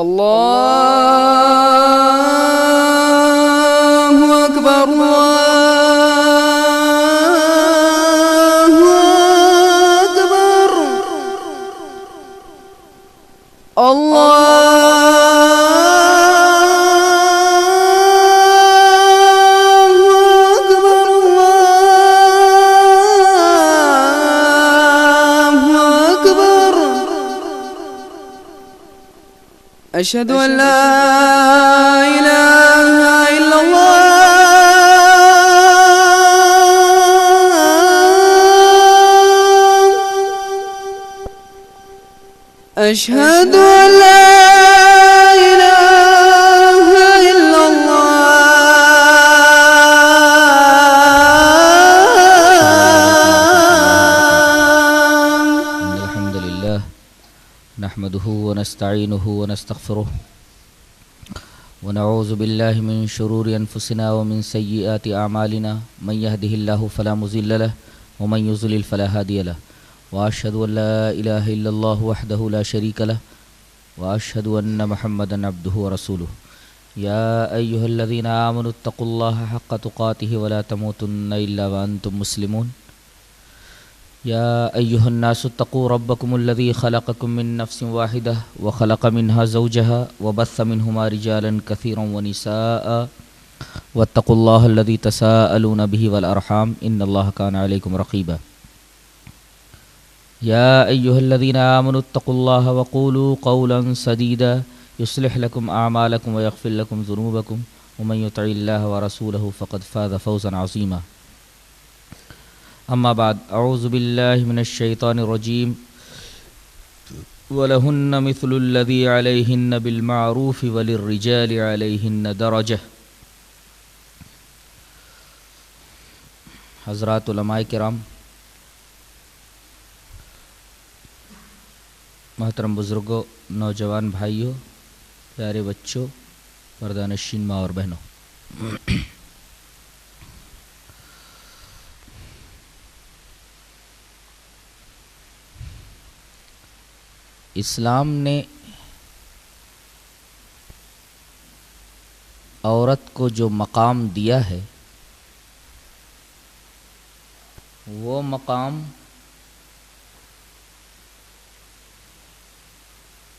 اللہ اکبر اللہ اکبر أشهد أن لا إله إلا الله أشهد أن لا إله إلا الله. الحمد لله نحمده ونستعينه ونستغفره ونعوذ بالله من شرور أنفسنا ومن سيئات أعمالنا من يهده الله فلا مضل له ومن يضلل فلا هادي له وأشهد أن لا إله إلا الله وحده لا شريك له وأشهد أن محمدا عبده ورسوله يا أيها الذين آمنوا اتقوا الله حق تقاته ولا تموتن إلا وأنتم مسلمون يا أيها الناس اتقوا ربكم الذي خلقكم من نفس واحدة وخلق منها زوجها وبث منهما رجالا كثيرا ونساء واتقوا الله الذي تساءلون به والأرحام إن الله كان عليكم رقيبا يا أيها الذين آمنوا اتقوا الله وقولوا قولا سديدا يصلح لكم أعمالكم ويغفر لكم ذنوبكم ومن يطع الله ورسوله فقد فاز فوزا عظيما اما بعد اعوذ باللہ من الشیطان الرجیم وَلَهُنَّ مِثْلُ الَّذِي عَلَيْهِنَّ بِالْمَعْرُوفِ وَلِلرِّجَالِ عَلَيْهِنَّ دَرَجَةٌ. حضرات علماء کرام، محترم بزرگوں، نوجوان بھائیوں، پیارے بچوں، پردہ نشین ماں اور بہنوں، اسلام نے عورت کو جو مقام دیا ہے وہ مقام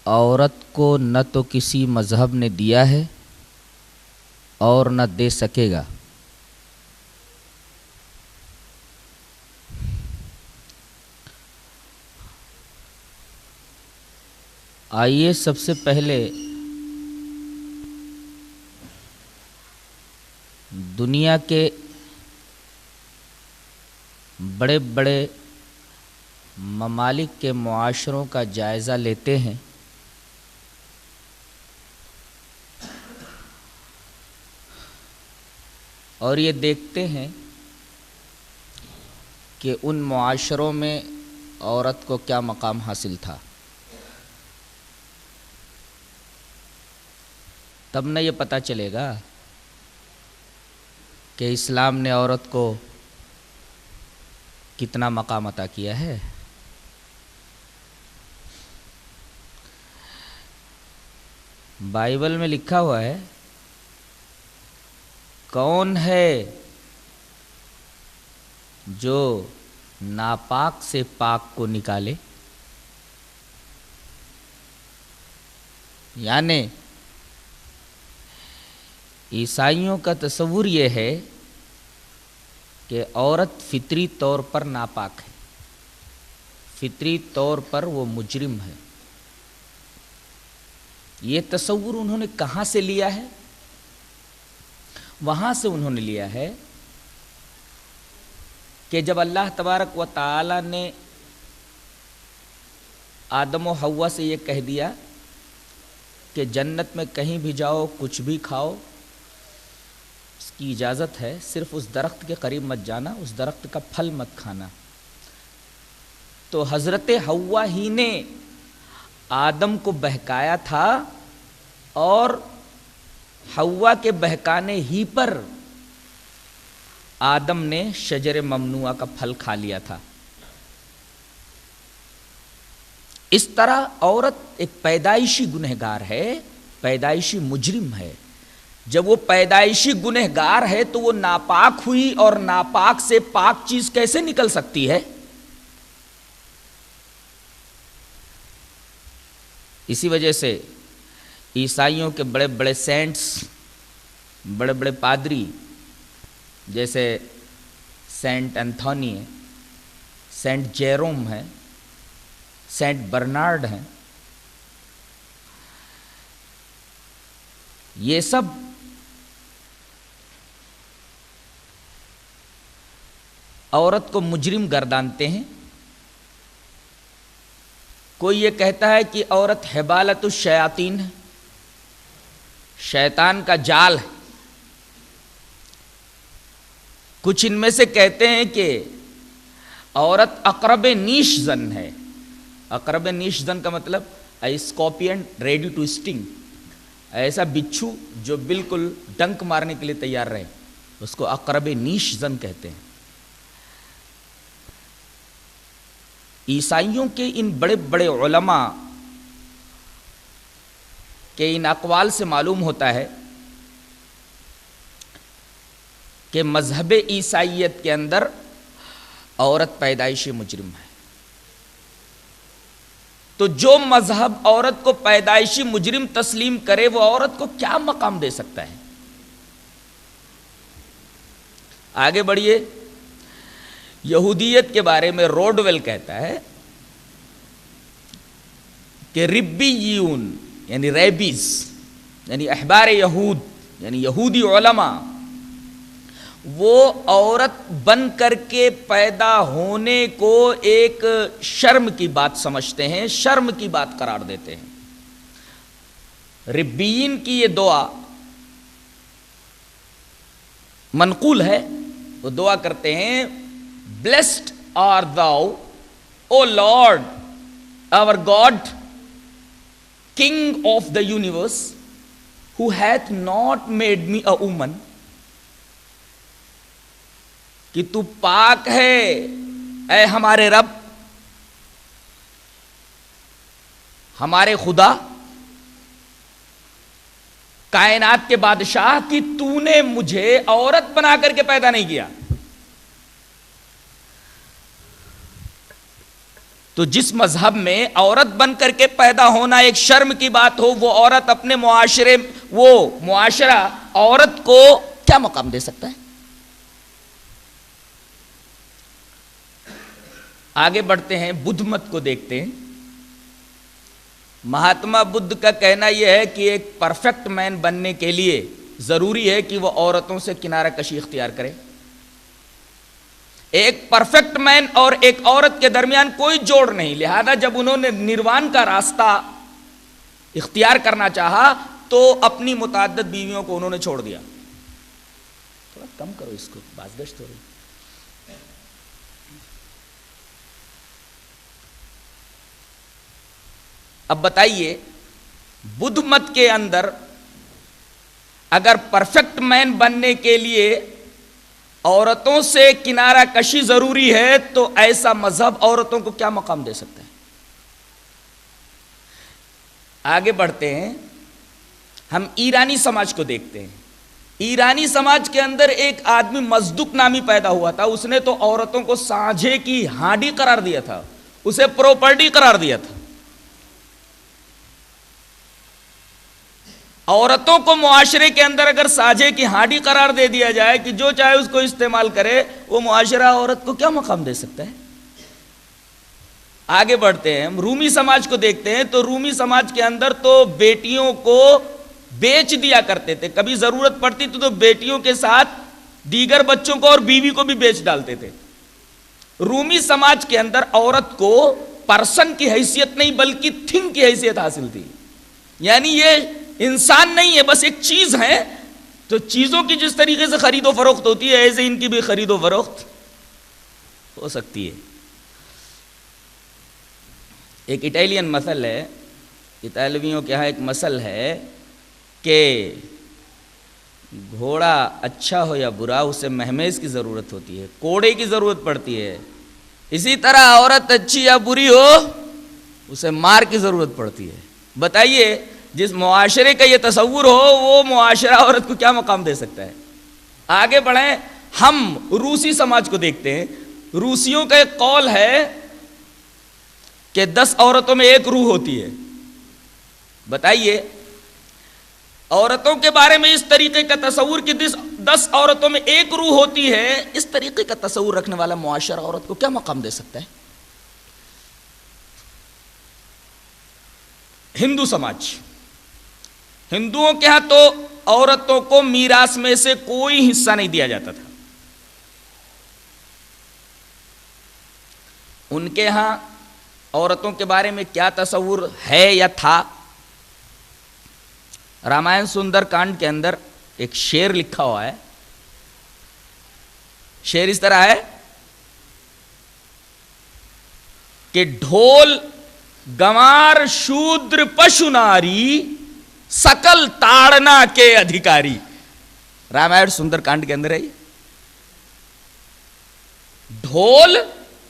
عورت کو نہ تو کسی مذہب نے دیا ہے اور نہ دے سکے گا. آئیے سب سے پہلے دنیا کے بڑے بڑے ممالک کے معاشروں کا جائزہ لیتے ہیں. اور یہ دیکھتے ہیں کہ ان معاشروں میں عورت کو کیا مقام حاصل تھا. تب نہ یہ پتہ چلے گا کہ اسلام نے عورت کو کتنا مقام عطا کیا ہے. بائبل میں لکھا ہوا ہے، کون ہے جو ناپاک سے پاک کو نکالے. یعنی عیسائیوں کا تصور یہ ہے کہ عورت فطری طور پر ناپاک ہے، فطری طور پر وہ مجرم ہے. یہ تصور انہوں نے کہاں سے لیا ہے؟ وہاں سے انہوں نے لیا ہے کہ جب اللہ تبارک و تعالی نے آدم و حوا سے یہ کہہ دیا کہ جنت میں کہیں بھی جاؤ، کچھ بھی کھاؤ، اس کی اجازت ہے، صرف اس درخت کے قریب مت جانا، اس درخت کا پھل مت کھانا. تو حضرت حوا ہی نے آدم کو بہکایا تھا اور حوا کے بہکانے ہی پر آدم نے شجر ممنوعہ کا پھل کھا لیا تھا. اس طرح عورت ایک پیدائشی گنہگار ہے، پیدائشی مجرم ہے۔ جب وہ پیدائشی گنہگار ہے تو وہ ناپاک ہوئی، اور ناپاک سے پاک چیز کیسے نکل سکتی ہے؟ اسی وجہ سے عیسائیوں کے بڑے بڑے سینٹس، بڑے بڑے پادری، جیسے سینٹ انتھونی ہے، سینٹ جیروم ہے، سینٹ برنارڈ ہیں، یہ سب عورت کو مجرم گردانتے ہیں۔ کوئی یہ کہتا ہے کہ عورت حبالت الشیاطین ہے، شیطان کا جال ہے۔ کچھ ان میں سے کہتے ہیں کہ عورت اقرب نیش زن ہے۔ اقرب نیش زن کا مطلب اسکارپین ریڈی ٹو اسٹنگ، ایسا بچھو جو بالکل ڈنک مارنے کے لیے تیار رہے، اس کو اقرب نیش زن کہتے ہیں۔ عیسائیوں کے ان بڑے بڑے علماء کے ان اقوال سے معلوم ہوتا ہے کہ مذہب عیسائیت کے اندر عورت پیدائشی مجرم ہے۔ تو جو مذہب عورت کو پیدائشی مجرم تسلیم کرے وہ عورت کو کیا مقام دے سکتا ہے؟ آگے بڑھیے۔ یہودیت کے بارے میں روڈویل کہتا ہے کہ ربیون یعنی ریبیز یعنی احبار یہود یعنی یہودی علماء وہ عورت بن کر کے پیدا ہونے کو ایک شرم کی بات سمجھتے ہیں، شرم کی بات قرار دیتے ہیں۔ ربیین کی یہ دعا منقول ہے، وہ دعا کرتے ہیں Blessed art thou, O Lord, our God, King of the universe, who hath not made me a woman. کہ تو پاک ہے اے ہمارے رب، ہمارے خدا، کائنات کے بادشاہ، کہ تو نے مجھے عورت بنا کر کے پیدا نہیں کیا۔ تو جس مذہب میں عورت بن کر کے پیدا ہونا ایک شرم کی بات ہو، وہ عورت اپنے معاشرہ عورت کو کیا مقام دے سکتا ہے؟ آگے بڑھتے ہیں، بدھ مت کو دیکھتے ہیں۔ مہاتما بدھ کا کہنا یہ ہے کہ ایک پرفیکٹ مین بننے کے لیے ضروری ہے کہ وہ عورتوں سے کنارہ کشی اختیار کرے۔ ایک پرفیکٹ مین اور ایک عورت کے درمیان کوئی جوڑ نہیں، لہذا جب انہوں نے نروان کا راستہ اختیار کرنا چاہا تو اپنی متعدد بیویوں کو انہوں نے چھوڑ دیا۔ تھوڑا کم کرو اس کو، بازگشت ہو رہی۔ اب بتائیے، بدھ مت کے اندر اگر پرفیکٹ مین بننے کے لیے عورتوں سے کنارہ کشی ضروری ہے تو ایسا مذہب عورتوں کو کیا مقام دے سکتا ہے؟ آگے بڑھتے ہیں، ہم ایرانی سماج کو دیکھتے ہیں۔ ایرانی سماج کے اندر ایک آدمی مزدک نامی پیدا ہوا تھا، اس نے تو عورتوں کو سانجھے کی ہانڈی قرار دیا تھا، اسے پراپرٹی قرار دیا تھا۔ عورتوں کو معاشرے کے اندر اگر سانجھے کی ہانڈی قرار دے دیا جائے کہ جو چاہے اس کو استعمال کرے، وہ معاشرہ عورت کو کیا مقام دے سکتا ہے؟ آگے بڑھتے ہیں، ہم رومی سماج کو دیکھتے ہیں تو رومی سماج کے اندر تو بیٹیوں کو بیچ دیا کرتے تھے، کبھی ضرورت پڑتی تو بیٹیوں کے ساتھ دیگر بچوں کو اور بیوی کو بھی بیچ ڈالتے تھے۔ رومی سماج کے اندر عورت کو پرسن کی حیثیت نہیں بلکہ تھنگ کی حیثیت حاصل تھی، یعنی یہ انسان نہیں ہے، بس ایک چیز ہے۔ تو چیزوں کی جس طریقے سے خرید و فروخت ہوتی ہے ایسے ان کی بھی خرید و فروخت ہو سکتی ہے۔ ایک اٹالین مثل ہے، اطالویوں کے ہاں ایک مثل ہے کہ گھوڑا اچھا ہو یا برا اسے مہمیز کی ضرورت ہوتی ہے، کوڑے کی ضرورت پڑتی ہے۔ اسی طرح عورت اچھی یا بری ہو اسے مار کی ضرورت پڑتی ہے. بتائیے جس معاشرے کا یہ تصور ہو وہ معاشرہ عورت کو کیا مقام دے سکتا ہے. آگے بڑھیں, ہم روسی سماج کو دیکھتے ہیں. روسیوں کا ایک قول ہے کہ 10 عورتوں میں ایک روح ہوتی ہے. بتائیے عورتوں کے بارے میں اس طریقے کا تصور کہ 10 عورتوں میں ایک روح ہوتی ہے, اس طریقے کا تصور رکھنے والا معاشرہ عورت کو کیا مقام دے سکتا ہے. ہندو سماج, ہندوؤں کے ہاں تو عورتوں کو میراث میں سے کوئی حصہ نہیں دیا جاتا تھا. ان کے ہاں عورتوں کے بارے میں کیا تصور ہے یا تھا. رامائن سندر کانڈ کے اندر ایک شعر لکھا ہوا ہے. شعر اس طرح ہے کہ ڈھول گمار شودر پشو ناری سکل تاڑنا کے ادھیکاری. رامائن سندر کانڈ کے اندر ہے یہ. ڈھول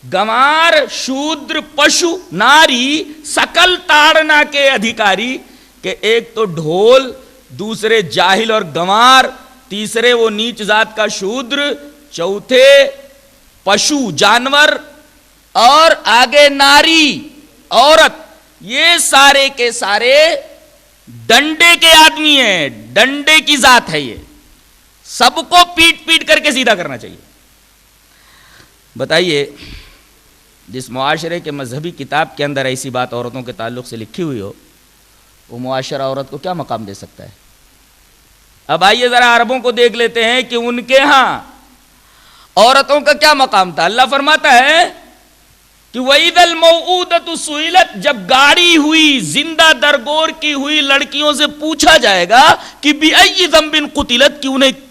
گمار شودر پشو ناری سکل تاڑنا کے ادھیکاری, کہ ایک تو ڈھول, دوسرے جاہل اور گمار, تیسرے وہ نیچ ذات کا شودر, چوتھے پشو جانور, اور آگے ناری عورت. یہ سارے کے سارے ڈنڈے کے آدمی ہیں, ڈنڈے کی ذات ہے. یہ سب کو پیٹ پیٹ کر کے سیدھا کرنا چاہیے. بتائیے جس معاشرے کے مذہبی کتاب کے اندر ایسی بات عورتوں کے تعلق سے لکھی ہوئی ہو, وہ معاشرہ عورت کو کیا مقام دے سکتا ہے. اب آئیے ذرا عربوں کو دیکھ لیتے ہیں کہ ان کے ہاں عورتوں کا کیا مقام تھا. اللہ فرماتا ہے کہ وَإِذَا الْمَوْءُودَةُ سُئِلَتْ, جب گاڑی ہوئی, زندہ درگور کی ہوئی لڑکیوں سے پوچھا جائے گا کہ بِأَيِّ ذَنبٍ قُتِلَتْ, کہ انہیں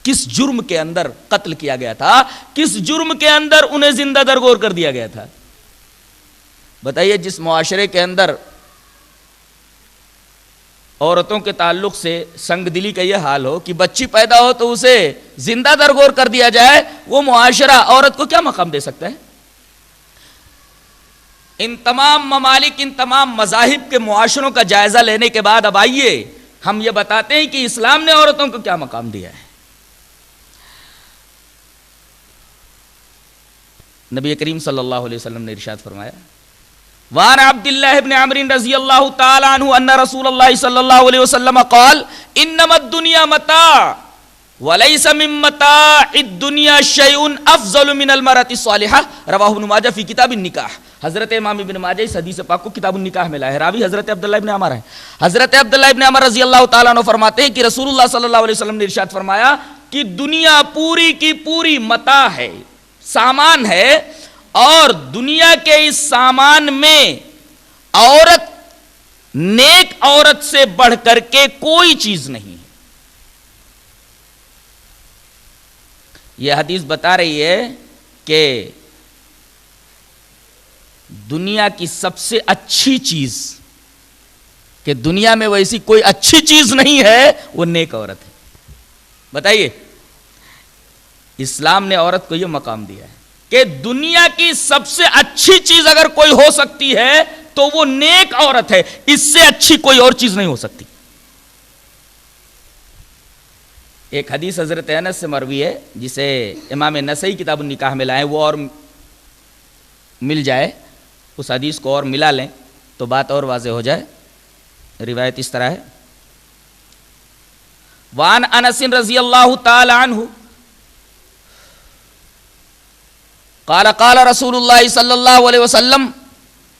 کس جرم کے اندر قتل کیا گیا تھا, کس جرم کے اندر انہیں زندہ درگور کر دیا گیا تھا. بتائیے جس معاشرے کے اندر عورتوں کے تعلق سے سنگ دلی کا یہ حال ہو کہ بچی پیدا ہو تو اسے زندہ درگور کر دیا جائے, وہ معاشرہ عورت کو کیا مقام دے سکتا ہے. ان تمام ممالک, ان تمام مذاہب کے معاشروں کا جائزہ لینے کے بعد اب آئیے ہم یہ بتاتے ہیں کہ اسلام نے عورتوں کو کیا مقام دیا ہے. نبی کریم صلی اللہ علیہ وسلم نے ارشاد فرمایا, وعن عبد الله بن عمرو رضی اللہ تعالی عنہ ان رسول اللہ صلی اللہ علیہ وسلم قال انما الدنيا متاع وليس من متاع الدنيا شيء افضل من المرأة الصالحة رواہ ابن ماجہ فی کتاب النکاح. حضرت امام ابن ماجہ اس حدیث پاک کو کتاب النکاح میں لائے. راوی حضرت عبداللہ ابن عمر ہے. حضرت عبداللہ ابن عمر رضی اللہ تعالیٰ عنہ فرماتے ہیں کہ رسول اللہ صلی اللہ علیہ وسلم نے ارشاد فرمایا کہ دنیا پوری کی پوری متاع ہے, سامان ہے, اور دنیا کے اس سامان میں عورت نیک عورت سے بڑھ کر کے کوئی چیز نہیں ہے. یہ حدیث بتا رہی ہے کہ دنیا کی سب سے اچھی چیز, کہ دنیا میں ویسی کوئی اچھی چیز نہیں ہے, وہ نیک عورت ہے. بتائیے اسلام نے عورت کو یہ مقام دیا ہے کہ دنیا کی سب سے اچھی چیز اگر کوئی ہو سکتی ہے تو وہ نیک عورت ہے, اس سے اچھی کوئی اور چیز نہیں ہو سکتی. ایک حدیث حضرت انس سے مروی ہے جسے امام نسائی کتاب النکاح میں لائیں, وہ اور مل جائے, اس حدیث کو اور ملا لیں تو بات اور واضح ہو جائے. روایت اس طرح ہے, وعن انس رضی اللہ تعالی عنہ قال قال رسول اللہ صلی اللہ علیہ وسلم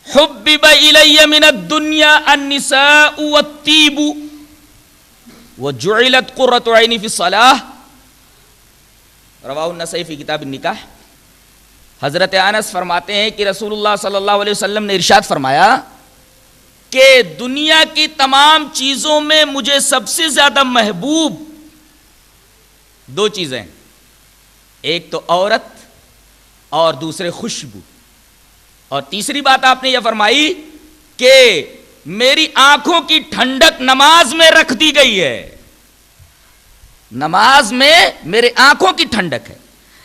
حبب الی من الدنیا النساء والطیب وجعلت قرۃ عینی فی الصلاۃ رواہ النسائی فی کتاب النکاح. حضرت انس فرماتے ہیں کہ رسول اللہ صلی اللہ علیہ وسلم نے ارشاد فرمایا کہ دنیا کی تمام چیزوں میں مجھے سب سے زیادہ محبوب دو چیزیں, ایک تو عورت اور دوسرے خوشبو, اور تیسری بات آپ نے یہ فرمائی کہ میری آنکھوں کی ٹھنڈک نماز میں رکھ دی گئی ہے, نماز میں میرے آنکھوں کی ٹھنڈک ہے.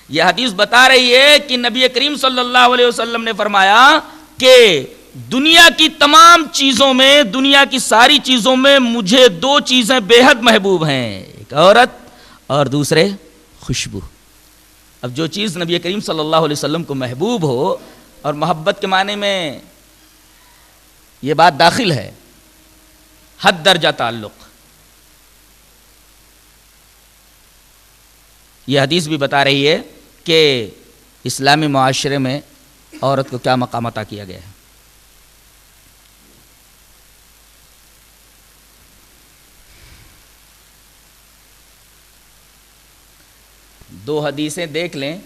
یہ حدیث بتا رہی ہے کہ نبی کریم صلی اللہ علیہ وسلم نے فرمایا کہ دنیا کی تمام چیزوں میں، دنیا کی ساری چیزوں میں مجھے دو چیزیں بے حد محبوب ہیں، ایک عورت اور دوسرے خوشبو۔ اب جو چیز نبی کریم صلی اللہ علیہ وسلم کو محبوب ہو، اور محبت کے معنی میں یہ بات داخل ہے، حد درجہ تعلق۔ یہ حدیث بھی بتا رہی ہے کہ اسلامی معاشرے میں عورت کو کیا مقام عطا کیا گیا ہے۔ دو حدیثیں دیکھ لیں،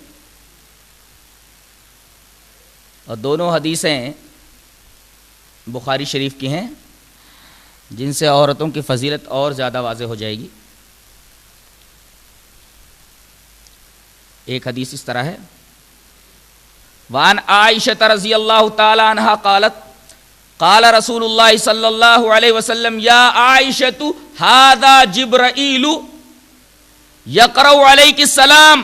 اور دونوں حدیثیں بخاری شریف کی ہیں، جن سے عورتوں کی فضیلت اور زیادہ واضح ہو جائے گی۔ ایک حدیث اس طرح ہے، وعن عائشہ رضی اللہ تعالی عنہا قالت قال رسول اللہ صلی اللہ علیہ وسلم یا عائشہ ھذا جبرائیل یقرأ علیک السلام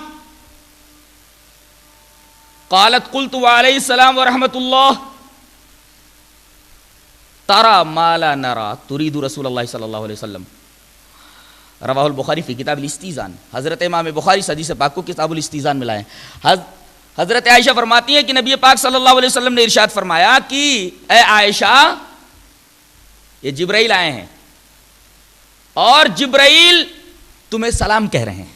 قالت قلت وعلیہ السلام ورحمۃ اللہ ترى ما لا نرى تريد رسول اللہ صلی اللہ علیہ وسلم، رواہ البخاری فی کتاب الاستیزان۔ حضرت امام بخاری حدیث پاک کو کتاب الاستیزان میں لائے۔ حضرت عائشہ فرماتی ہیں کہ نبی پاک صلی اللہ علیہ وسلم نے ارشاد فرمایا کہ اے عائشہ، یہ جبرائیل آئے ہیں اور جبرائیل تمہیں سلام کہہ رہے ہیں۔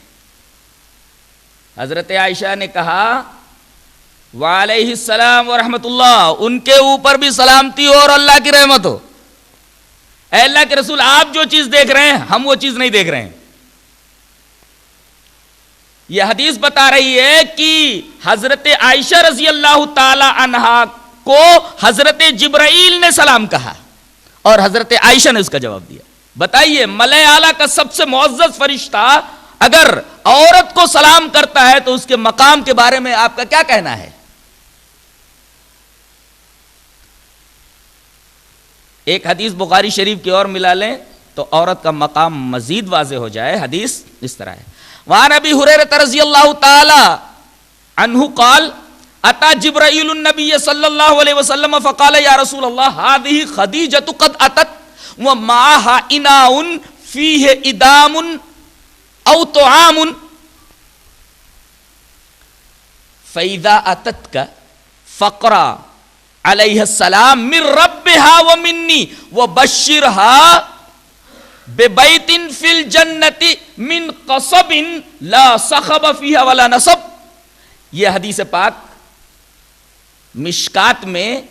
حضرت عائشہ نے کہا وعلیہ السلام ورحمۃ اللہ، ان کے اوپر بھی سلامتی ہو اور اللہ کی رحمت ہو۔ اے اللہ کے رسول، آپ جو چیز دیکھ رہے ہیں ہم وہ چیز نہیں دیکھ رہے ہیں۔ یہ حدیث بتا رہی ہے کہ حضرت عائشہ رضی اللہ تعالی عنہا کو حضرت جبرائیل نے سلام کہا اور حضرت عائشہ نے اس کا جواب دیا۔ بتائیے، ملائے اعلیٰ کا سب سے معزز فرشتہ اگر عورت کو سلام کرتا ہے تو اس کے مقام کے بارے میں آپ کا کیا کہنا ہے؟ ایک حدیث بخاری شریف کی اور ملا لیں تو عورت کا مقام مزید واضح ہو جائے۔ حدیث اس طرح ہے، وعن ابی ہریرہ رضی اللہ تعالی عنہ قال اتى جبرائیل النبی صلی اللہ علیہ وسلم فقال یا رسول اللہ هذه خدیجۃ قد اتت ومعها اناء فیہ ادام او طعام فاذا اتتك فقرا علیہ السلام من ربها ومنی وبشرها ببیت فی الجنت من قصب لا صخب فیہا ولا نصب۔ یہ حدیث پاک مشکات میں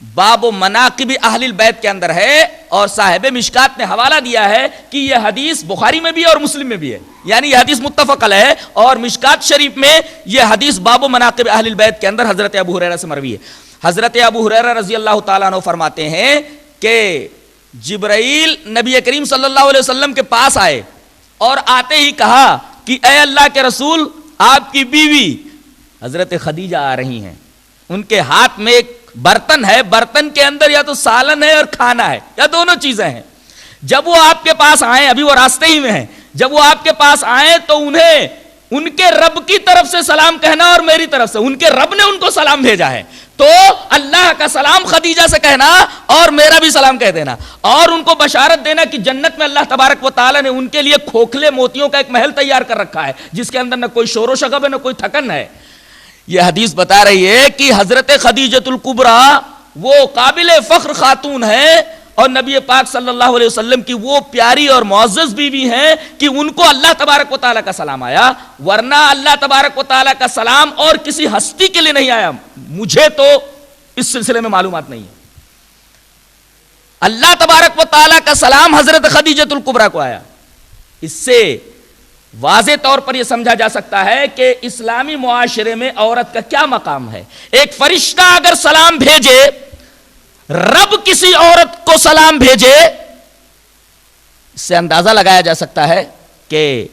باب و مناقب اہل البیت کے اندر ہے، اور صاحب مشکات نے حوالہ دیا ہے کہ یہ حدیث بخاری میں بھی ہے اور مسلم میں بھی ہے، یعنی یہ حدیث متفق علیہ ہے، اور مشکات شریف میں یہ حدیث باب و مناقب اہل البیت کے اندر حضرت ابو ہریرہ سے مروی ہے۔ حضرت ابو ہریرہ رضی اللہ تعالیٰ عنہ فرماتے ہیں کہ جبرائیل نبی کریم صلی اللہ علیہ وسلم کے پاس آئے اور آتے ہی کہا کہ اے اللہ کے رسول، آپ کی بیوی حضرت خدیجہ آ رہی ہیں، ان کے ہاتھ میں ایک برتن ہے، برتن کے اندر یا تو سالن ہے اور کھانا ہے، یا دونوں چیزیں ہیں۔ جب وہ آپ کے پاس آئیں، ابھی وہ راستے ہی میں ہیں، جب وہ آپ کے پاس آئیں تو انہیں ان کے رب کی طرف سے سلام کہنا اور میری طرف سے، ان کے رب نے ان کو سلام بھیجا ہے، تو اللہ کا سلام خدیجہ سے کہنا اور میرا بھی سلام کہہ دینا، اور ان کو بشارت دینا کہ جنت میں اللہ تبارک و تعالیٰ نے ان کے لیے کھوکھلے موتیوں کا ایک محل تیار کر رکھا ہے، جس کے اندر نہ کوئی شور و شغب ہے نہ کوئی تھکن ہے۔ یہ حدیث بتا رہی ہے کہ حضرت خدیجۃ الکبریٰ وہ قابل فخر خاتون ہے، اور نبی پاک صلی اللہ علیہ وسلم کی وہ پیاری اور معزز بیوی ہیں کہ ان کو اللہ تبارک و تعالیٰ کا سلام آیا، ورنہ اللہ تبارک و تعالیٰ کا سلام اور کسی ہستی کے لیے نہیں آیا۔ مجھے تو اس سلسلے میں معلومات نہیں ہے۔ اللہ تبارک و تعالیٰ کا سلام حضرت خدیجۃ الکبریٰ کو آیا۔ اس سے واضح طور پر یہ سمجھا جا سکتا ہے کہ اسلامی معاشرے میں عورت کا کیا مقام ہے۔ ایک فرشتہ اگر سلام بھیجے، رب کسی عورت کو سلام بھیجے، اس سے اندازہ لگایا جا سکتا ہے کہ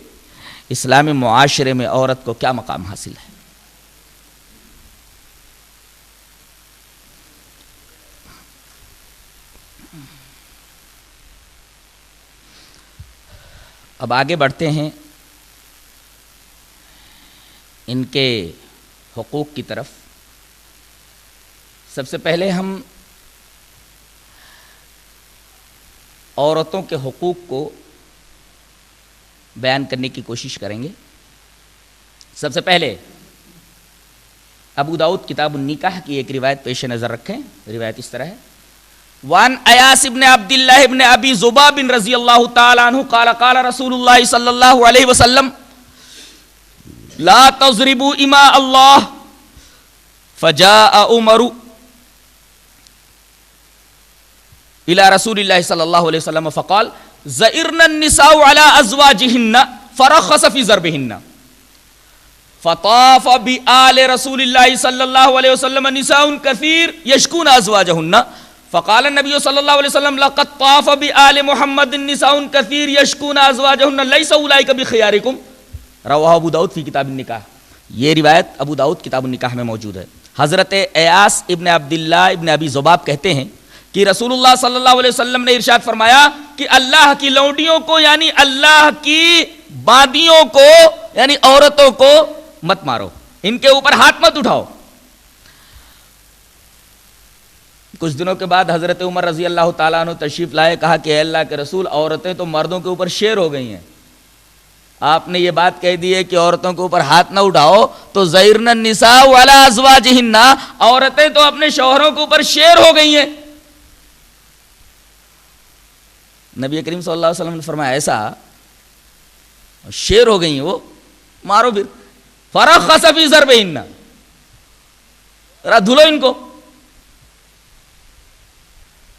اسلامی معاشرے میں عورت کو کیا مقام حاصل ہے۔ اب آگے بڑھتے ہیں ان کے حقوق کی طرف۔ سب سے پہلے ہم عورتوں کے حقوق کو بیان کرنے کی کوشش کریں گے. سب سے پہلے ابو داؤد کتاب النکاح کی ایک روایت پیش نظر رکھیں. روایت اس طرح ہے: وان ایاس ابن عبد اللہ ابن ابی ذباب رضی اللہ تعالی عنہ قال قال رسول اللہ صلی اللہ علیہ وسلم لا تضربوا اماء اللہ فجاء عمر الى رسول اللہ صلی اللہ علیہ وسلم فقال زئرن النساء على ازواجهن فرخص في ضربهن فطاف بآل رسول اللہ صلی اللہ علیہ وسلم نساء كثير يشكون ازواجهن فقال النبي صلی اللہ علیہ وسلم لقد طاف بآل محمد نساء كثير يشكون ازواجهن ليس اولئك بخياركم رواہ ابو داؤد فی کتاب النکاح. یہ روایت ابو داؤد کتاب النکاح میں موجود ہے. حضرت ایاس ابن عبداللہ ابن ابی ذباب کہتے ہیں کہ رسول اللہ صلی اللہ علیہ وسلم نے ارشاد فرمایا کہ اللہ کی لونڈیوں کو یعنی اللہ کی باندیوں کو یعنی عورتوں کو مت مارو، ان کے اوپر ہاتھ مت اٹھاؤ. کچھ دنوں کے بعد حضرت عمر رضی اللہ تعالیٰ عنہ تشریف لائے. کہا کہ اے اللہ کے رسول، عورتیں تو مردوں کے اوپر شیر ہو گئی ہیں. آپ نے یہ بات کہہ دی ہے کہ عورتوں کے اوپر ہاتھ نہ اٹھاؤ، تو زئرن النساء علی ازواجہن، عورتیں تو اپنے شوہروں کے اوپر شیر ہو گئی ہیں. نبی کریم صلی اللہ علیہ وسلم نے فرمایا ایسا شیر ہو گئی ہیں وہ، مارو پھر. فرخص فی ضربہن، ذرا دھلو ان کو.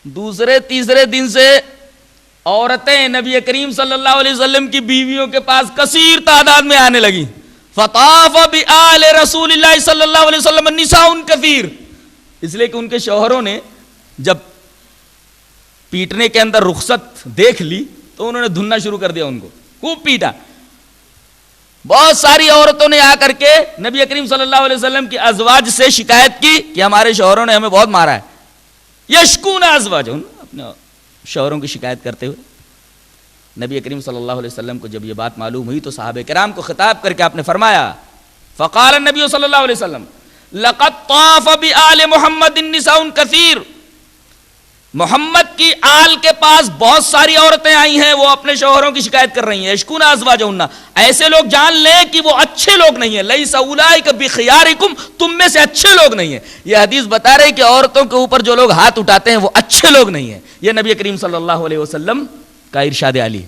دوسرے تیسرے دن سے عورتیں نبی کریم صلی اللہ علیہ وسلم کی بیویوں کے پاس کثیر تعداد میں آنے لگی. فطاف بآل رسول اللہ صلی اللہ علیہ وسلم نساء کثیر، اس لیے کہ ان کے شوہروں نے جب پیٹنے کے اندر رخصت دیکھ لی تو انہوں نے دھننا شروع کر دیا، ان کو خوب پیٹا. بہت ساری عورتوں نے آ کر کے نبی کریم صلی اللہ علیہ وسلم کی ازواج سے شکایت کی کہ ہمارے شوہروں نے ہمیں بہت مارا ہے. یشکون ازواجہن، اپنے شوہروں کی شکایت کرتے ہوئے. نبی کریم صلی اللہ علیہ وسلم کو جب یہ بات معلوم ہوئی تو صحابہ کرام کو خطاب کر کے آپ نے فرمایا، فقال النبی صلی اللہ علیہ وسلم لقد طاف بآل محمد النساء کثیر، محمد کی آل کے پاس بہت ساری عورتیں آئی ہیں، وہ اپنے شوہروں کی شکایت کر رہی ہیں. یشکون ازواجہن، ایسے لوگ جان لیں کہ وہ اچھے لوگ نہیں ہیں. لیس اولئک بخیارکم، تم میں سے اچھے لوگ نہیں ہیں. یہ حدیث بتا رہے کہ عورتوں کے اوپر جو لوگ ہاتھ اٹھاتے ہیں وہ اچھے لوگ نہیں ہیں. یہ نبی کریم صلی اللہ علیہ وسلم کا ارشاد علی.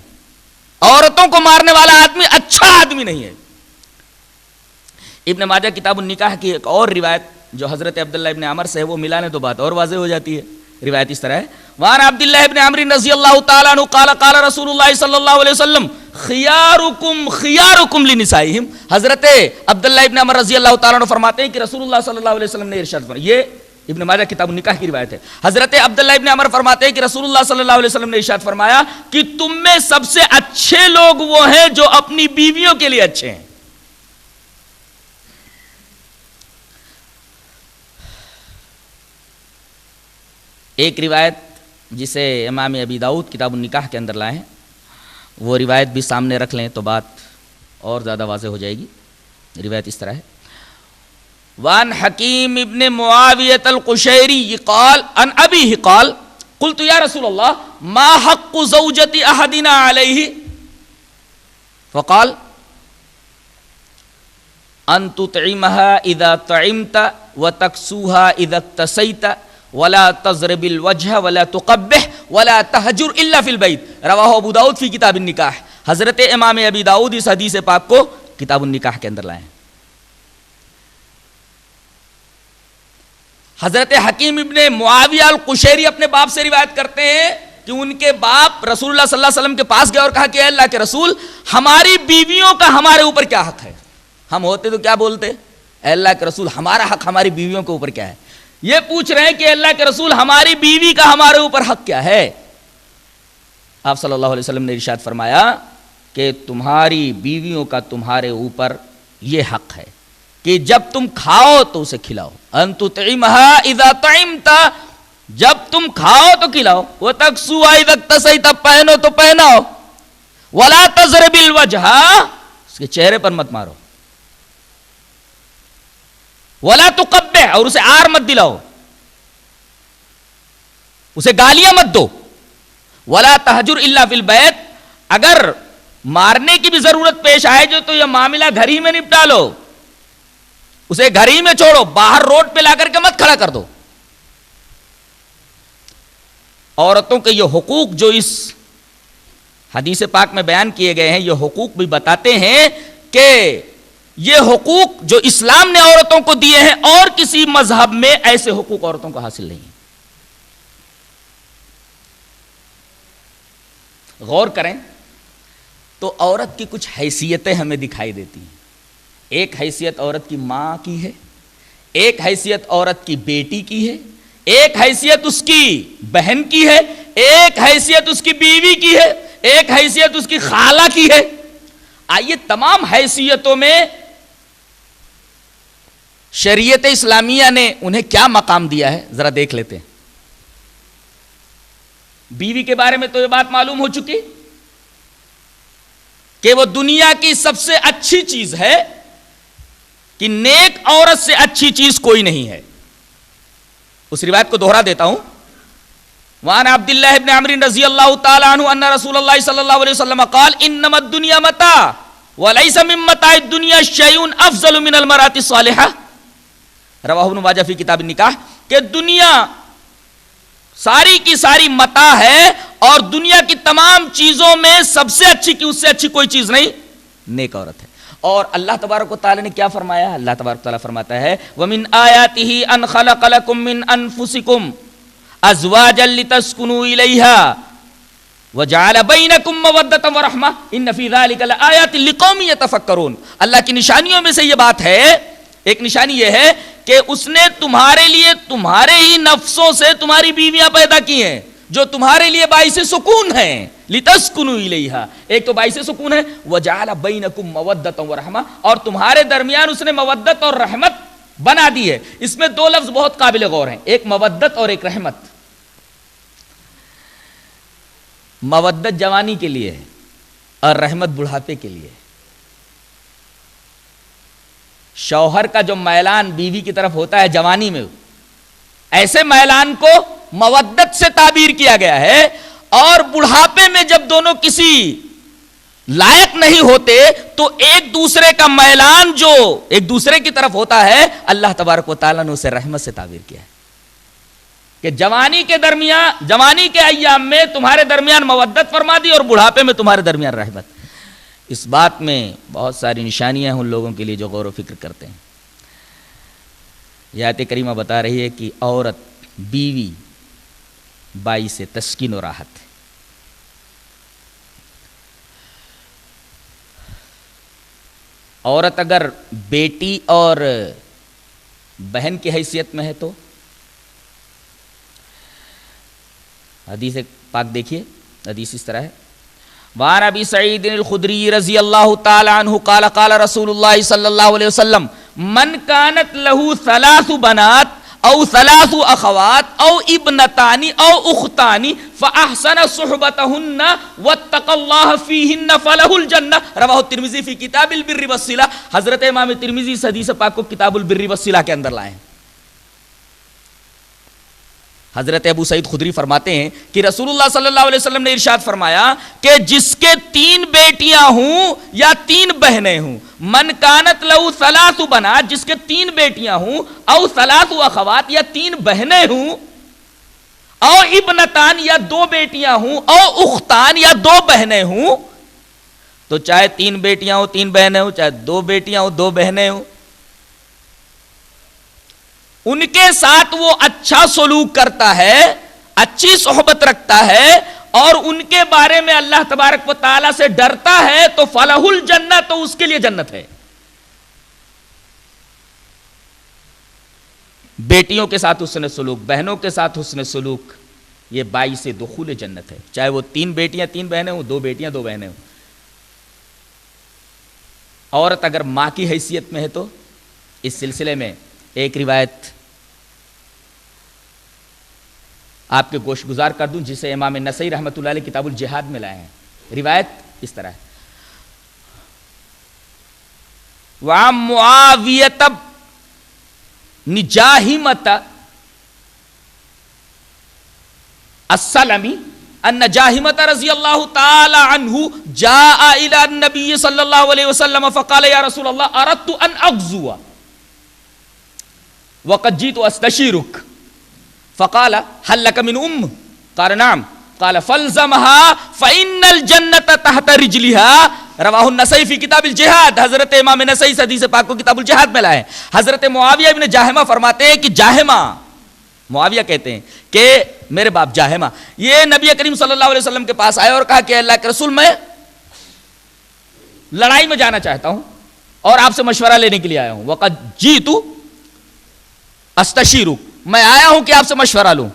عورتوں کو مارنے والا آدمی اچھا آدمی نہیں ہے. ابن ماجہ کتاب النکاح کی ایک اور روایت جو حضرت عبداللہ ابن عمر سے ہے، وہ ملانے تو بات اور واضح ہو جاتی ہے. روایت اس طرح ہے: وعن عبداللہ ابن عمر رضی اللہ تعالیٰ عنہ قال قال رسول اللہ صلی اللہ علیہ وسلم خیارکم خیارکم لنسائہم. حضرت عبداللہ ابن عمر رضی اللہ تعالیٰ عنہ فرماتے ہیں کہ رسول اللہ صلی اللہ علیہ وسلم نے ارشاد فرمایا، یہ ابن ماجہ کتاب النکاح کی روایت ہے. حضرت عبداللہ ابن عمر فرماتے ہیں کہ رسول اللہ صلی اللہ علیہ وسلم نے ارشاد فرمایا کہ تم میں سب سے اچھے لوگ وہ ہیں جو اپنی بیویوں کے لیے اچھے ہیں. ایک روایت جسے امام ابی داؤد کتاب النکاح کے اندر لائے ہیں، وہ روایت بھی سامنے رکھ لیں تو بات اور زیادہ واضح ہو جائے گی. روایت اس طرح ہے: وان حکیم ابن معاویۃ القشیری قال عن ابیہ قال قلت یا رسول اللہ ما حق زوجۃ احدنا علیہ فقال ان تطعمها اذا طعمت وتكسوها اذا اكتسيت ولا تضرب الوجه ولا تقبح ولا تهجر الا في البيت. رواہ ابو داؤد فی کتاب النکاح. حضرت امام ابی داؤد اس حدیث پاک کو کتاب النکاح کے اندر لائے ہیں. حضرت حکیم ابن معاویہ القشیری اپنے باپ سے روایت کرتے ہیں کہ ان کے باپ رسول اللہ صلی اللہ علیہ وسلم کے پاس گئے اور کہا کہ اے اللہ کے رسول، ہماری بیویوں کا ہمارے اوپر کیا حق ہے؟ ہم ہوتے تو کیا بولتے؟ اے اللہ کے رسول، ہمارا حق ہماری بیویوں کے اوپر کیا ہے؟ یہ پوچھ رہے ہیں کہ اللہ کے رسول، ہماری بیوی کا ہمارے اوپر حق کیا ہے؟ آپ صلی اللہ علیہ وسلم نے ارشاد فرمایا کہ تمہاری بیویوں کا تمہارے اوپر یہ حق ہے کہ جب تم کھاؤ تو اسے کھلاؤ. ان تطعمها اذا طعمت، جب تم کھاؤ تو کھلاؤ. وتكسوها اذا اكتسيت، پہنو تو پہناؤ. ولا تضرب الوجه، اس کے چہرے پر مت مارو. ولا تقبح، اور اسے آر مت دلاؤ، اسے گالیاں مت دو. ولا تہجر الا فی البیت، اگر مارنے کی بھی ضرورت پیش آئے جو تو یہ معاملہ گھر ہی میں نپٹا لو، اسے گھر ہی میں چھوڑو، باہر روڈ پہ لا کر کے مت کھڑا کر دو۔ عورتوں کے یہ حقوق جو اس حدیث پاک میں بیان کیے گئے ہیں، یہ حقوق بھی بتاتے ہیں کہ یہ حقوق جو اسلام نے عورتوں کو دیے ہیں اور کسی مذہب میں ایسے حقوق عورتوں کو حاصل نہیں ہیں۔ غور کریں تو عورت کی کچھ حیثیتیں ہمیں دکھائی دیتی ہیں۔ ایک حیثیت عورت کی ماں کی ہے، ایک حیثیت عورت کی بیٹی کی ہے، ایک حیثیت اس کی بہن کی ہے، ایک حیثیت اس کی بیوی کی ہے، ایک حیثیت اس کی خالہ کی ہے۔ آئیے تمام حیثیتوں میں شریعت اسلامیہ نے انہیں کیا مقام دیا ہے ذرا دیکھ لیتے ہیں۔ بیوی کے بارے میں تو یہ بات معلوم ہو چکی کہ وہ دنیا کی سب سے اچھی چیز ہے، کہ نیک عورت سے اچھی چیز کوئی نہیں ہے۔ اس روایت کو دوہرا دیتا ہوں، وعن عبد اللہ بن عمرو رضی اللہ تعالی عنہ ان رسول اللہ صلی اللہ علیہ وسلم قال انما الدنيا متاع وليس من متاع الدنيا شيء افضل من المرأة الصالحة، رواہ ابن ماجہ فی کتاب النکاح، کہ دنیا ساری کی ساری متاع ہے اور دنیا کی تمام چیزوں میں سب سے اچھی کی اس سے اچھی کوئی چیز نہیں، نیک عورت ہے۔ اور اللہ تبارک و تعالی نے کیا فرمایا؟ اللہ تبارک و تعالی فرماتا ہے وَمِنْ آيَاتِهِ أَنْ خَلَقَ لَكُم مِّنْ أَنفُسِكُمْ أَزْوَاجًا لِتَسْكُنُوا إِلَيْهَا وَجَعَلَ بَيْنَكُم مَّوَدَّةً وَرَحْمَةً إِنَّ فِي ذَلِكَ لَآيَاتٍ لِقَوْمٍ يَتَفَكَّرُونَ۔ اللہ کی نشانیوں میں سے یہ بات ہے، ایک نشانی یہ ہے کہ اس نے تمہارے لیے تمہارے ہی نفسوں سے تمہاری بیویاں پیدا کی ہیں جو تمہارے لیے باعث سکون ہیں، لِتَسْكُنُوا إِلَيْهَا، ایک تو باعث سکون ہے، وَجَعَلَ بَيْنَكُم مَّوَدَّةً وَرَحْمَةً، اور تمہارے درمیان اس نے مودت اور رحمت بنا دی ہے۔ اس میں دو لفظ بہت قابل غور ہیں، ایک مودت اور ایک رحمت۔ مودت جوانی کے لیے ہے اور رحمت بڑھاپے کے لیے۔ شوہر کا جو میلان بیوی کی طرف ہوتا ہے جوانی میں، ایسے میلان کو مودت سے تعبیر کیا گیا ہے، اور بڑھاپے میں جب دونوں کسی لائق نہیں ہوتے تو ایک دوسرے کا میلان جو ایک دوسرے کی طرف ہوتا ہے، اللہ تبارک و تعالیٰ نے اسے رحمت سے تعبیر کیا ہے کہ جوانی کے درمیان، جوانی کے ایام میں تمہارے درمیان مودت فرما دی اور بڑھاپے میں تمہارے درمیان رحمت۔ اس بات میں بہت ساری نشانیاں ہیں ان لوگوں کے لیے جو غور و فکر کرتے ہیں۔ یہ آیت کریمہ بتا رہی ہے کہ عورت، بیوی باعث تسکین و راحت ہے۔ عورت اگر بیٹی اور بہن کی حیثیت میں ہے تو حدیث پاک دیکھیے، حدیث اس طرح ہے، وعن ابی سعید الخدری رضی اللہ تعالی عنہ قال قال رسول اللہ صلی اللہ علیہ وسلم من كانت له ثلاث بنات او ثلاث اخوات او ابنتان او اختان فاحسن صحبتهن واتقى الله فيهن فله الجنہ، رواہ الترمذی فی کتاب البر والصلہ۔ حضرت امام ترمذی اس حدیث پاک کو کتاب البر والصلہ کے اندر لائے ہیں۔ حضرت ابو سعید خدری فرماتے ہیں کہ رسول اللہ صلی اللہ علیہ وسلم نے ارشاد فرمایا کہ جس کے 3 بیٹیاں ہوں یا 3 بہنیں ہوں، من کانت لہو ثلاث بنات، جس کے 3 بیٹیاں ہوں، او ثلاث اخوات یا 3 بہنیں ہوں، او ابنتان یا 2 بیٹیاں ہوں، او اختان یا 2 بہنیں ہوں، تو چاہے 3 بیٹیاں ہوں 3 بہنیں ہوں، چاہے 2 بیٹیاں ہوں 2 بہنیں ہوں، ان کے ساتھ وہ اچھا سلوک کرتا ہے، اچھی صحبت رکھتا ہے اور ان کے بارے میں اللہ تبارک و تعالیٰ سے ڈرتا ہے تو فلہ الجنہ، تو اس کے لیے جنت ہے۔ بیٹیوں کے ساتھ حسن سلوک، بہنوں کے ساتھ حسن سلوک، یہ باعث دخول جنت ہے، چاہے وہ 3 بیٹیاں 3 بہنیں ہوں، 2 بیٹیاں 2 بہنیں ہوں۔ عورت اگر ماں کی حیثیت میں ہے تو اس سلسلے میں ایک روایت آپ کے گوش گزار کر دوں جسے امام نسائی رحمۃ اللہ علیہ کتاب الجہاد میں لائے ہیں۔ روایت اس طرح ہے، وعن معاویۃ بن جاہمۃ السلمی ان جاہمۃ رضی اللہ تعالی عنہ جاء الى النبی صلی اللہ علیہ وسلم فقال یا رسول اللہ اردت ان اغزو وقد جئت استشیرک فقال هل لك من ام قال نعم قال فالزمها فان الجنة تحت رجلها رواہ النسائی فی کتاب الجہاد. حضرت امام نسائی حدیث پاک کو کتاب الجہاد میں لائے. حضرت معاویہ ابن جاہمہ فرماتے ہیں کہ جاہمہ، معاویہ کہتے ہیں کہ میرے باپ جاہمہ یہ نبی کریم صلی اللہ علیہ وسلم کے پاس آئے اور کہا کہ اللہ کے رسول میں لڑائی میں جانا چاہتا ہوں اور آپ سے مشورہ لینے کے لیے آیا ہوں. وقد جئت استشیرک، میں آیا ہوں کہ آپ سے مشورہ لوں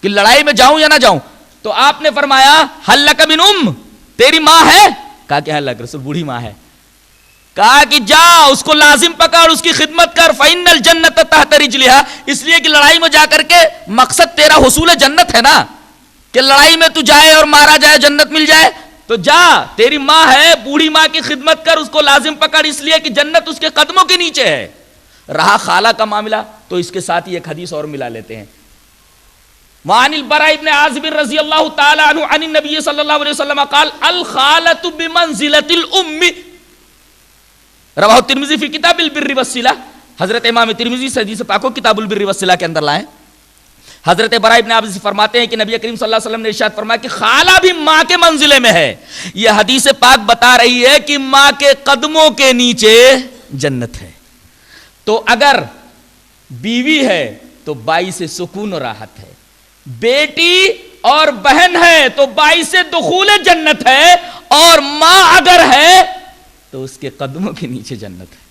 کہ لڑائی میں جاؤں یا نہ جاؤں. تو آپ نے فرمایا هل لك من ام، تیری ماں ہے؟ کہا کہ اللہ کے رسول بوڑھی ماں ہے. کہا کہ جا اس کو لازم پکڑ، اس کی خدمت کر. فإن الجنة تحت رجلها، اس لیے کہ لڑائی میں جا کر کے مقصد تیرا حصول جنت ہے نا، کہ لڑائی میں تو جائے اور مارا جائے جنت مل جائے. تو جا، تیری ماں ہے، بوڑھی ماں کی خدمت کر، اس کو لازم پکڑ، اس لیے کہ جنت اس کے قدموں کے نیچے ہے. رہا خالہ کا معاملہ تو اس کے ساتھ ہی ایک حدیث اور ملا لیتے ہیں. وعن البراء بن عازب رضی اللہ تعالی عنہ عن النبی صلی اللہ علیہ وسلم قال الخالۃ بمنزلۃ الام. رواہ ترمذی فی کتاب البر والصلہ. حضرت امام ترمذی سے حدیث پاک کو کتاب البر والصلہ کے اندر لائیں. حضرت براء بن عازب فرماتے ہیں کہ نبی کریم صلی اللہ علیہ وسلم نے ارشاد فرمایا کہ خالہ بھی ماں کے منزلے میں ہے. یہ حدیث پاک بتا رہی ہے کہ ماں کے قدموں کے نیچے جنت ہے. تو اگر بیوی ہے تو باعث سکون و راحت ہے، بیٹی اور بہن ہے تو باعث دخول جنت ہے، اور ماں اگر ہے تو اس کے قدموں کے نیچے جنت ہے.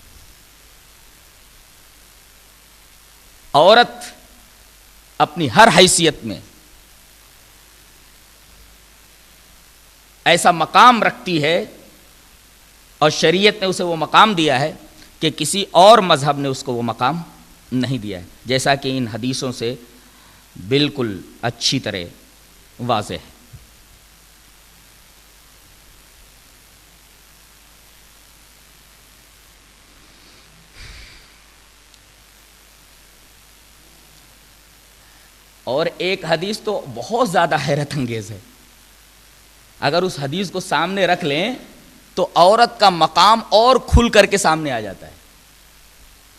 عورت اپنی ہر حیثیت میں ایسا مقام رکھتی ہے اور شریعت نے اسے وہ مقام دیا ہے کہ کسی اور مذہب نے اس کو وہ مقام نہیں دیا ہے، جیسا کہ ان حدیثوں سے بالکل اچھی طرح واضح ہے. اور ایک حدیث تو بہت زیادہ حیرت انگیز ہے. اگر اس حدیث کو سامنے رکھ لیں تو عورت کا مقام اور کھل کر کے سامنے آ جاتا ہے.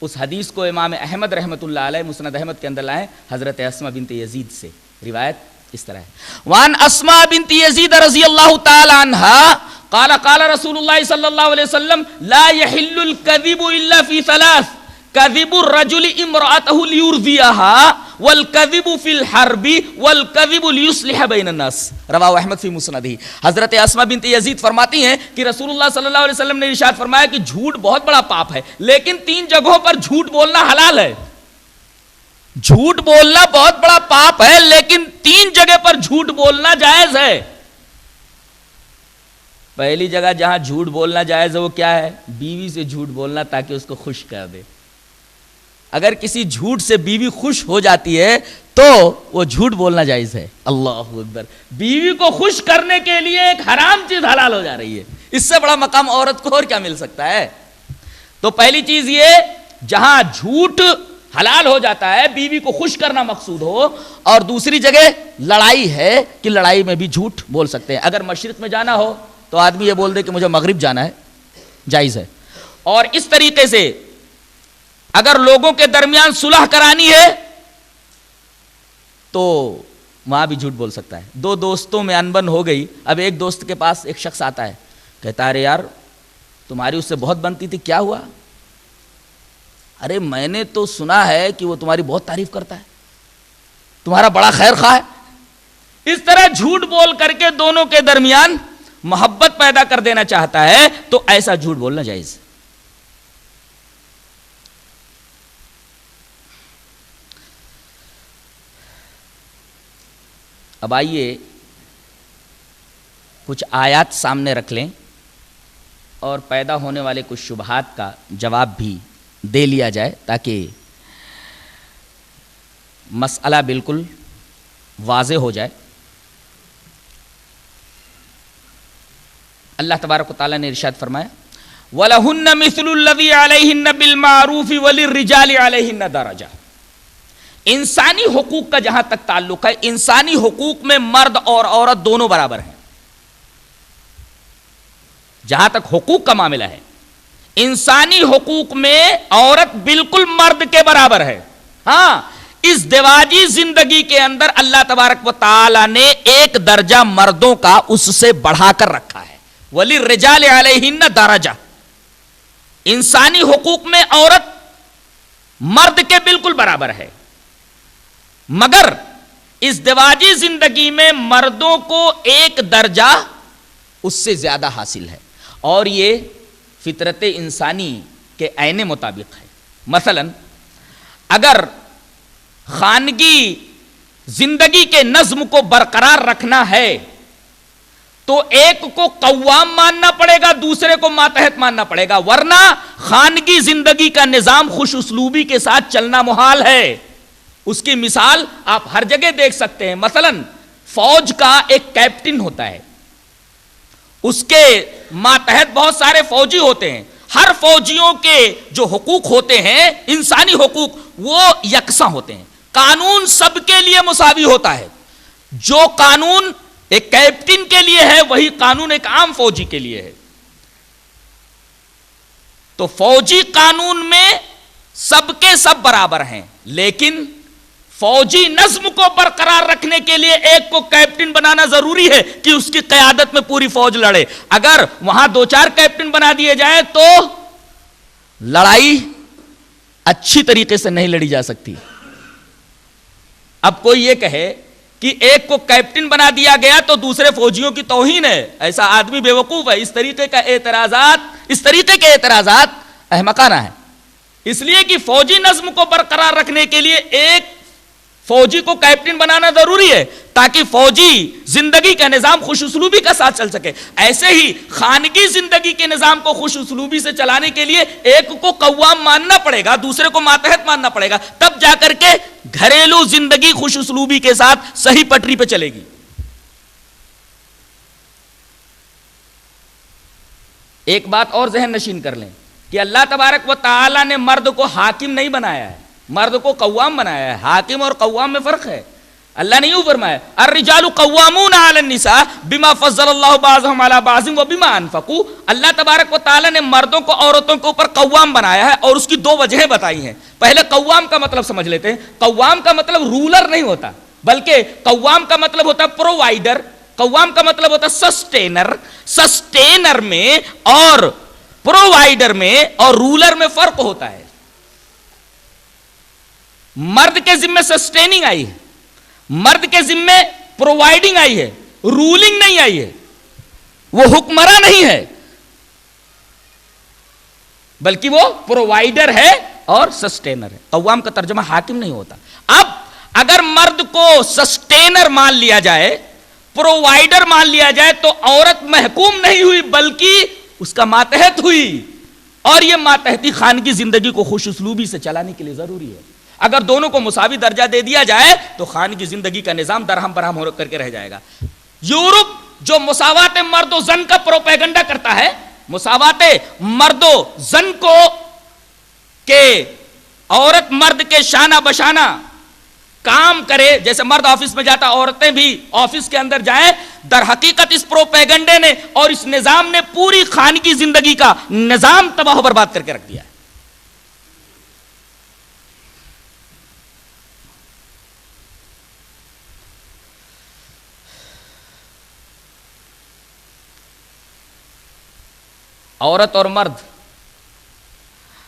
اس حدیث کو امام احمد رحمۃ اللہ علیہ مسند احمد کے اندر لائیں حضرت اسماء بنت یزید سے. روایت اس طرح ہے. وان اسماء بنت یزید رضی اللہ تعالی عنہا قال قال رسول اللہ صلی اللہ علیہ وسلم لا يحل الكذب الا في ثلاث كذب الرجل امرأته ليرضيها والكذب في الحرب والكذب ليصلح بين الناس. رواه احمد فی مسندہ. حضرت اسماء بنت یزید فرماتی ہیں کہ رسول اللہ صلی اللہ علیہ وسلم نے ارشاد فرمایا کہ جھوٹ بہت بڑا پاپ ہے، لیکن 3 جگہوں پر جھوٹ بولنا حلال ہے. جھوٹ بولنا بہت بڑا پاپ ہے لیکن 3 جگہ پر جھوٹ بولنا جائز ہے. پہلی جگہ جہاں جھوٹ بولنا جائز ہے وہ کیا ہے؟ بیوی سے جھوٹ بولنا تاکہ اس کو خوش کر دے. اگر کسی جھوٹ سے بیوی خوش ہو جاتی ہے تو وہ جھوٹ بولنا جائز ہے. اللہ اکبر. بیوی کو خوش کرنے کے لیے ایک حرام چیز حلال ہو جا رہی ہے. اس سے بڑا مقام عورت کو اور کیا مل سکتا ہے؟ تو پہلی چیز یہ جہاں جھوٹ حلال ہو جاتا ہے، بیوی کو خوش کرنا مقصود ہو. اور دوسری جگہ لڑائی ہے کہ لڑائی میں بھی جھوٹ بول سکتے ہیں. اگر مشرق میں جانا ہو تو آدمی یہ بول دے کہ مجھے مغرب جانا ہے، جائز ہے. اور اس طریقے سے اگر لوگوں کے درمیان صلح کرانی ہے تو وہاں بھی جھوٹ بول سکتا ہے. 2 دوستوں میں انبن ہو گئی. اب ایک دوست کے پاس ایک شخص آتا ہے، کہتا ہے ارے یار تمہاری اس سے بہت بنتی تھی، کیا ہوا؟ ارے میں نے تو سنا ہے کہ وہ تمہاری بہت تعریف کرتا ہے، تمہارا بڑا خیر خواہ ہے. اس طرح جھوٹ بول کر کے دونوں کے درمیان محبت پیدا کر دینا چاہتا ہے تو ایسا جھوٹ بولنا جائز. اب آئیے کچھ آیات سامنے رکھ لیں اور پیدا ہونے والے کچھ شبہات کا جواب بھی دے لیا جائے تاکہ مسئلہ بالکل واضح ہو جائے. اللہ تبارک و تعالیٰ نے ارشاد فرمایا وَلَهُنَّ مِثْلُ الَّذِي عَلَيْهِنَّ بِالْمَعْرُوفِ وَلِلرِّجَالِ عَلَيْهِنَّ دَرَجَةٌ. انسانی حقوق کا جہاں تک تعلق ہے، انسانی حقوق میں مرد اور عورت دونوں برابر ہیں. جہاں تک حقوق کا معاملہ ہے، انسانی حقوق میں عورت بالکل مرد کے برابر ہے. ہاں، اس دیواجی زندگی کے اندر اللہ تبارک و تعالی نے ایک درجہ مردوں کا اس سے بڑھا کر رکھا ہے. وَلِلرِّجَالِ عَلَيْهِنَّ دَرَجَةٌ. انسانی حقوق میں عورت مرد کے بالکل برابر ہے، مگر اس دیواجی زندگی میں مردوں کو ایک درجہ اس سے زیادہ حاصل ہے، اور یہ فطرت انسانی کے عین مطابق ہے. مثلا اگر خانگی زندگی کے نظم کو برقرار رکھنا ہے تو ایک کو قوام ماننا پڑے گا، دوسرے کو ماتحت ماننا پڑے گا، ورنہ خانگی زندگی کا نظام خوش اسلوبی کے ساتھ چلنا محال ہے. اس کی مثال آپ ہر جگہ دیکھ سکتے ہیں. مثلا فوج کا ایک کیپٹن ہوتا ہے، اس کے ماتحت بہت سارے فوجی ہوتے ہیں. ہر فوجیوں کے جو حقوق ہوتے ہیں، انسانی حقوق، وہ یکساں ہوتے ہیں. قانون سب کے لیے مساوی ہوتا ہے. جو قانون ایک کیپٹن کے لیے ہے وہی قانون ایک عام فوجی کے لیے ہے. تو فوجی قانون میں سب کے سب برابر ہیں، لیکن فوجی نظم کو برقرار رکھنے کے لیے ایک کو کیپٹن بنانا ضروری ہے کہ اس کی قیادت میں پوری فوج لڑے. اگر وہاں 2-4 کیپٹن بنا دیے جائیں تو لڑائی اچھی طریقے سے نہیں لڑی جا سکتی. اب کوئی یہ کہے کہ ایک کو کیپٹن بنا دیا گیا تو دوسرے فوجیوں کی توہین ہے، ایسا آدمی بے وقوف ہے. اس طریقے کے اعتراضات احمقانہ ہیں. اس لیے کہ فوجی نظم کو برقرار رکھنے کے لیے ایک فوجی کو کیپٹن بنانا ضروری ہے تاکہ فوجی زندگی کا نظام خوش اسلوبی کا ساتھ چل سکے. ایسے ہی خانگی زندگی کے نظام کو خوش اسلوبی سے چلانے کے لیے ایک کو قوام ماننا پڑے گا، دوسرے کو ماتحت ماننا پڑے گا، تب جا کر کے گھریلو زندگی خوش اسلوبی کے ساتھ صحیح پٹری پہ چلے گی. ایک بات اور ذہن نشین کر لیں کہ اللہ تبارک و تعالی نے مرد کو حاکم نہیں بنایا ہے، مرد کو قوام بنایا ہے. حاکم اور قوام میں فرق ہے. اللہ نے یوں فرمایا الرجال قوامون علی النساء بما فضل اللہ بعضهم علی بعض وبما انفقوا. اللہ تبارک و تعالی نے مردوں کو عورتوں کے اوپر قوام بنایا ہے اور اس کی 2 وجہیں بتائی ہیں. پہلے قوام کا مطلب سمجھ لیتے ہیں. قوام کا مطلب رولر نہیں ہوتا، بلکہ قوام کا مطلب ہوتا ہے پرووائڈر. قوام کا مطلب ہوتا ہے سسٹینر. سسٹینر میں اور پرووائڈر میں اور رولر میں فرق ہوتا ہے. مرد کے ذمے سسٹیننگ آئی ہے، مرد کے ذمے پرووائڈنگ آئی ہے، رولنگ نہیں آئی ہے. وہ حکمراں نہیں ہے بلکہ وہ پرووائڈر ہے اور سسٹینر ہے. قوام کا ترجمہ حاکم نہیں ہوتا. اب اگر مرد کو سسٹینر مان لیا جائے، پرووائڈر مان لیا جائے تو عورت محکوم نہیں ہوئی بلکہ اس کا ماتحت ہوئی. اور یہ ماتحتی خانگی زندگی کو خوش اسلوبی سے چلانے کے لیے ضروری ہے. اگر دونوں کو مساوی درجہ دے دیا جائے تو خانگی زندگی کا نظام درہم برہم ہو کر کے رہ جائے گا. یورپ جو مساوات مرد و زن کا پروپیگنڈا کرتا ہے، مساوات مرد و زن کو کہ عورت مرد کے شانہ بشانہ کام کرے، جیسے مرد آفس میں جاتا عورتیں بھی آفس کے اندر جائیں، در حقیقت اس پروپیگنڈے نے اور اس نظام نے پوری خانگی زندگی کا نظام تباہ و برباد کر کے رکھ دیا ہے. عورت اور مرد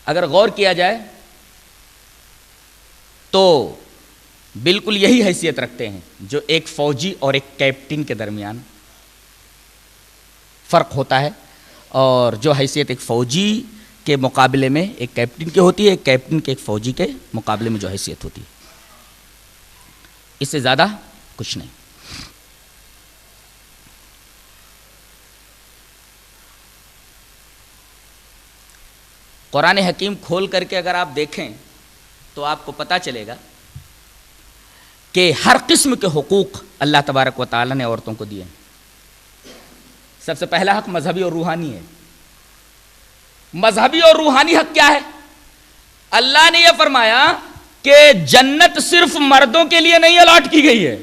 اگر غور کیا جائے تو بالکل یہی حیثیت رکھتے ہیں جو ایک فوجی اور ایک کیپٹن کے درمیان فرق ہوتا ہے، اور جو حیثیت ایک فوجی کے مقابلے میں ایک کیپٹن کی ہوتی ہے، ایک کیپٹن کے ایک فوجی کے مقابلے میں جو حیثیت ہوتی ہے. اس سے زیادہ کچھ نہیں. قرآن حکیم کھول کر کے اگر آپ دیکھیں تو آپ کو پتا چلے گا کہ ہر قسم کے حقوق اللہ تبارک و تعالی نے عورتوں کو دیے ہیں. سب سے پہلا حق مذہبی اور روحانی ہے. مذہبی اور روحانی حق کیا ہے؟ اللہ نے یہ فرمایا کہ جنت صرف مردوں کے لیے نہیں الاٹ کی گئی ہے.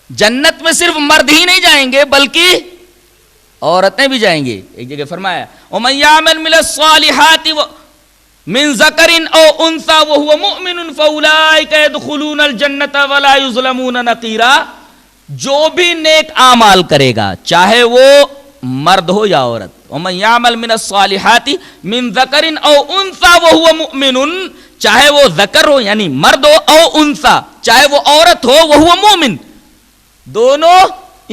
جنت میں صرف مرد ہی نہیں جائیں گے بلکہ عورتیں بھی جائیں گے. ایک جگہ فرمایا وَمَن يَعْمَلْ مِنَ الصَّالِحَاتِ مِن ذَكَرٍ أَوْ أُنثَىٰ وَهُوَ مُؤْمِنٌ فَأُولَٰئِكَ يَدْخُلُونَ الْجَنَّةَ وَلَا يُظْلَمُونَ نَقِيرًا. جو بھی نیک اعمال کرے گا چاہے وہ مرد ہو یا عورت. وَمَن يَعْمَلْ مِنَ الصَّالِحَاتِ مِن ذَكَرٍ أَوْ أُنثَىٰ وَهُوَ مُؤْمِنٌ, چاہے وہ ذکر ہو یعنی مرد ہو, او انثیٰ چاہے وہ عورت ہو, وَهُوَ مُؤْمِن دونوں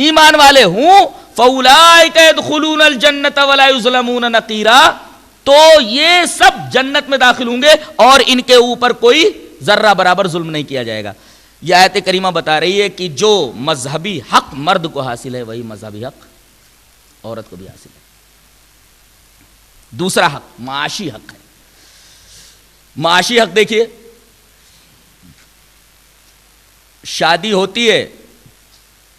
ایمان والے ہوں, فَأُولَٰئِكَ يَدْخُلُونَ الْجَنَّةَ وَلَا يُظْلَمُونَ نَقِيرًا, تو یہ سب جنت میں داخل ہوں گے اور ان کے اوپر کوئی ذرہ برابر ظلم نہیں کیا جائے گا. یہ آیت کریمہ بتا رہی ہے کہ جو مذہبی حق مرد کو حاصل ہے وہی مذہبی حق عورت کو بھی حاصل ہے. دوسرا حق معاشی حق ہے. معاشی حق دیکھیے, شادی ہوتی ہے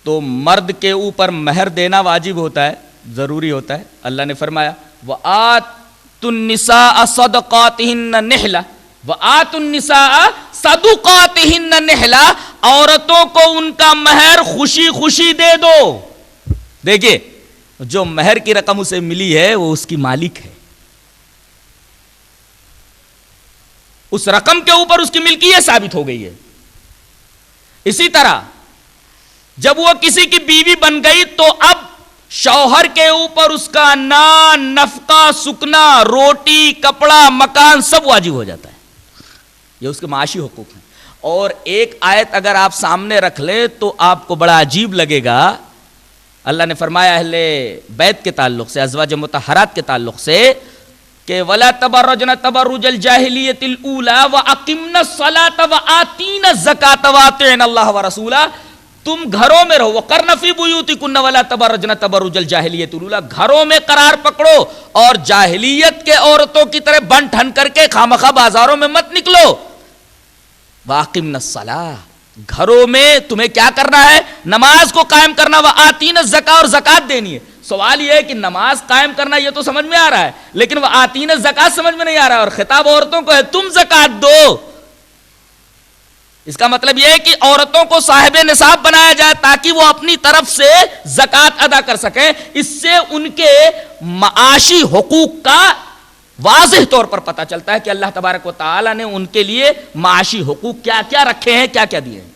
تو مرد کے اوپر مہر دینا واجب ہوتا ہے, ضروری ہوتا ہے. اللہ نے فرمایا وَآتُوا النِّسَاءَ صَدَقَاتِهِنَّ نِحْلَةً وَآتُوا النِّسَاءَ صَدُقَاتِهِنَّ نِحْلَةً, عورتوں کو ان کا مہر خوشی خوشی دے دو. دیکھیے جو مہر کی رقم اسے ملی ہے وہ اس کی مالک ہے, اس رقم کے اوپر اس کی ملکیت ثابت ہو گئی ہے. اسی طرح جب وہ کسی کی بیوی بن گئی تو اب شوہر کے اوپر اس کا نان, نفقہ, سکنا, روٹی, کپڑا, مکان سب واجب ہو جاتا ہے. یہ اس کے معاشی حقوق ہیں. اور ایک آیت اگر آپ سامنے رکھ لیں تو آپ کو بڑا عجیب لگے گا. اللہ نے فرمایا اہل بیت کے تعلق سے, ازواج مطہرات کے تعلق سے کہ وَلَا تَبَرَّجْنَ تَبَرُّجَ الْجَاهِلِيَّةِ الْأُولَىٰ وَأَقِمْنَ الصَّلَاةَ وَآتِينَ الزَّكَاةَ وَأَطِعْنَ اللَّهَ وَرَسُولَهُ. تم گھروں میں رہو, وَقَرْنَ فِي بُيُوتِكُنَّ وَلَا تَبَرَّجْنَ تَبَرُّجَ الْجَاهِلِيَّةِ الْأُولَىٰ, گھروں میں قرار پکڑو اور جاہلیت کے عورتوں کی طرح بن ٹھن کر کے خامخواہ بازاروں میں مت نکلو. وَأَقِمْنَ الصَّلَاةَ, گھروں میں تمہیں کیا کرنا ہے, نماز کو قائم کرنا. وَآتِينَ الزَّكَاةَ, اور زکات دینی ہے. سوال یہ ہے کہ نماز قائم کرنا یہ تو سمجھ میں آ رہا ہے, لیکن وہ آتین زکات سمجھ میں نہیں آ رہا ہے, اور خطاب عورتوں کو ہے تم زکات دو. اس کا مطلب یہ ہے کہ عورتوں کو صاحب نصاب بنایا جائے تاکہ وہ اپنی طرف سے زکات ادا کر سکیں. اس سے ان کے معاشی حقوق کا واضح طور پر پتہ چلتا ہے کہ اللہ تبارک و تعالی نے ان کے لیے معاشی حقوق کیا کیا رکھے ہیں, کیا کیا دیے ہیں.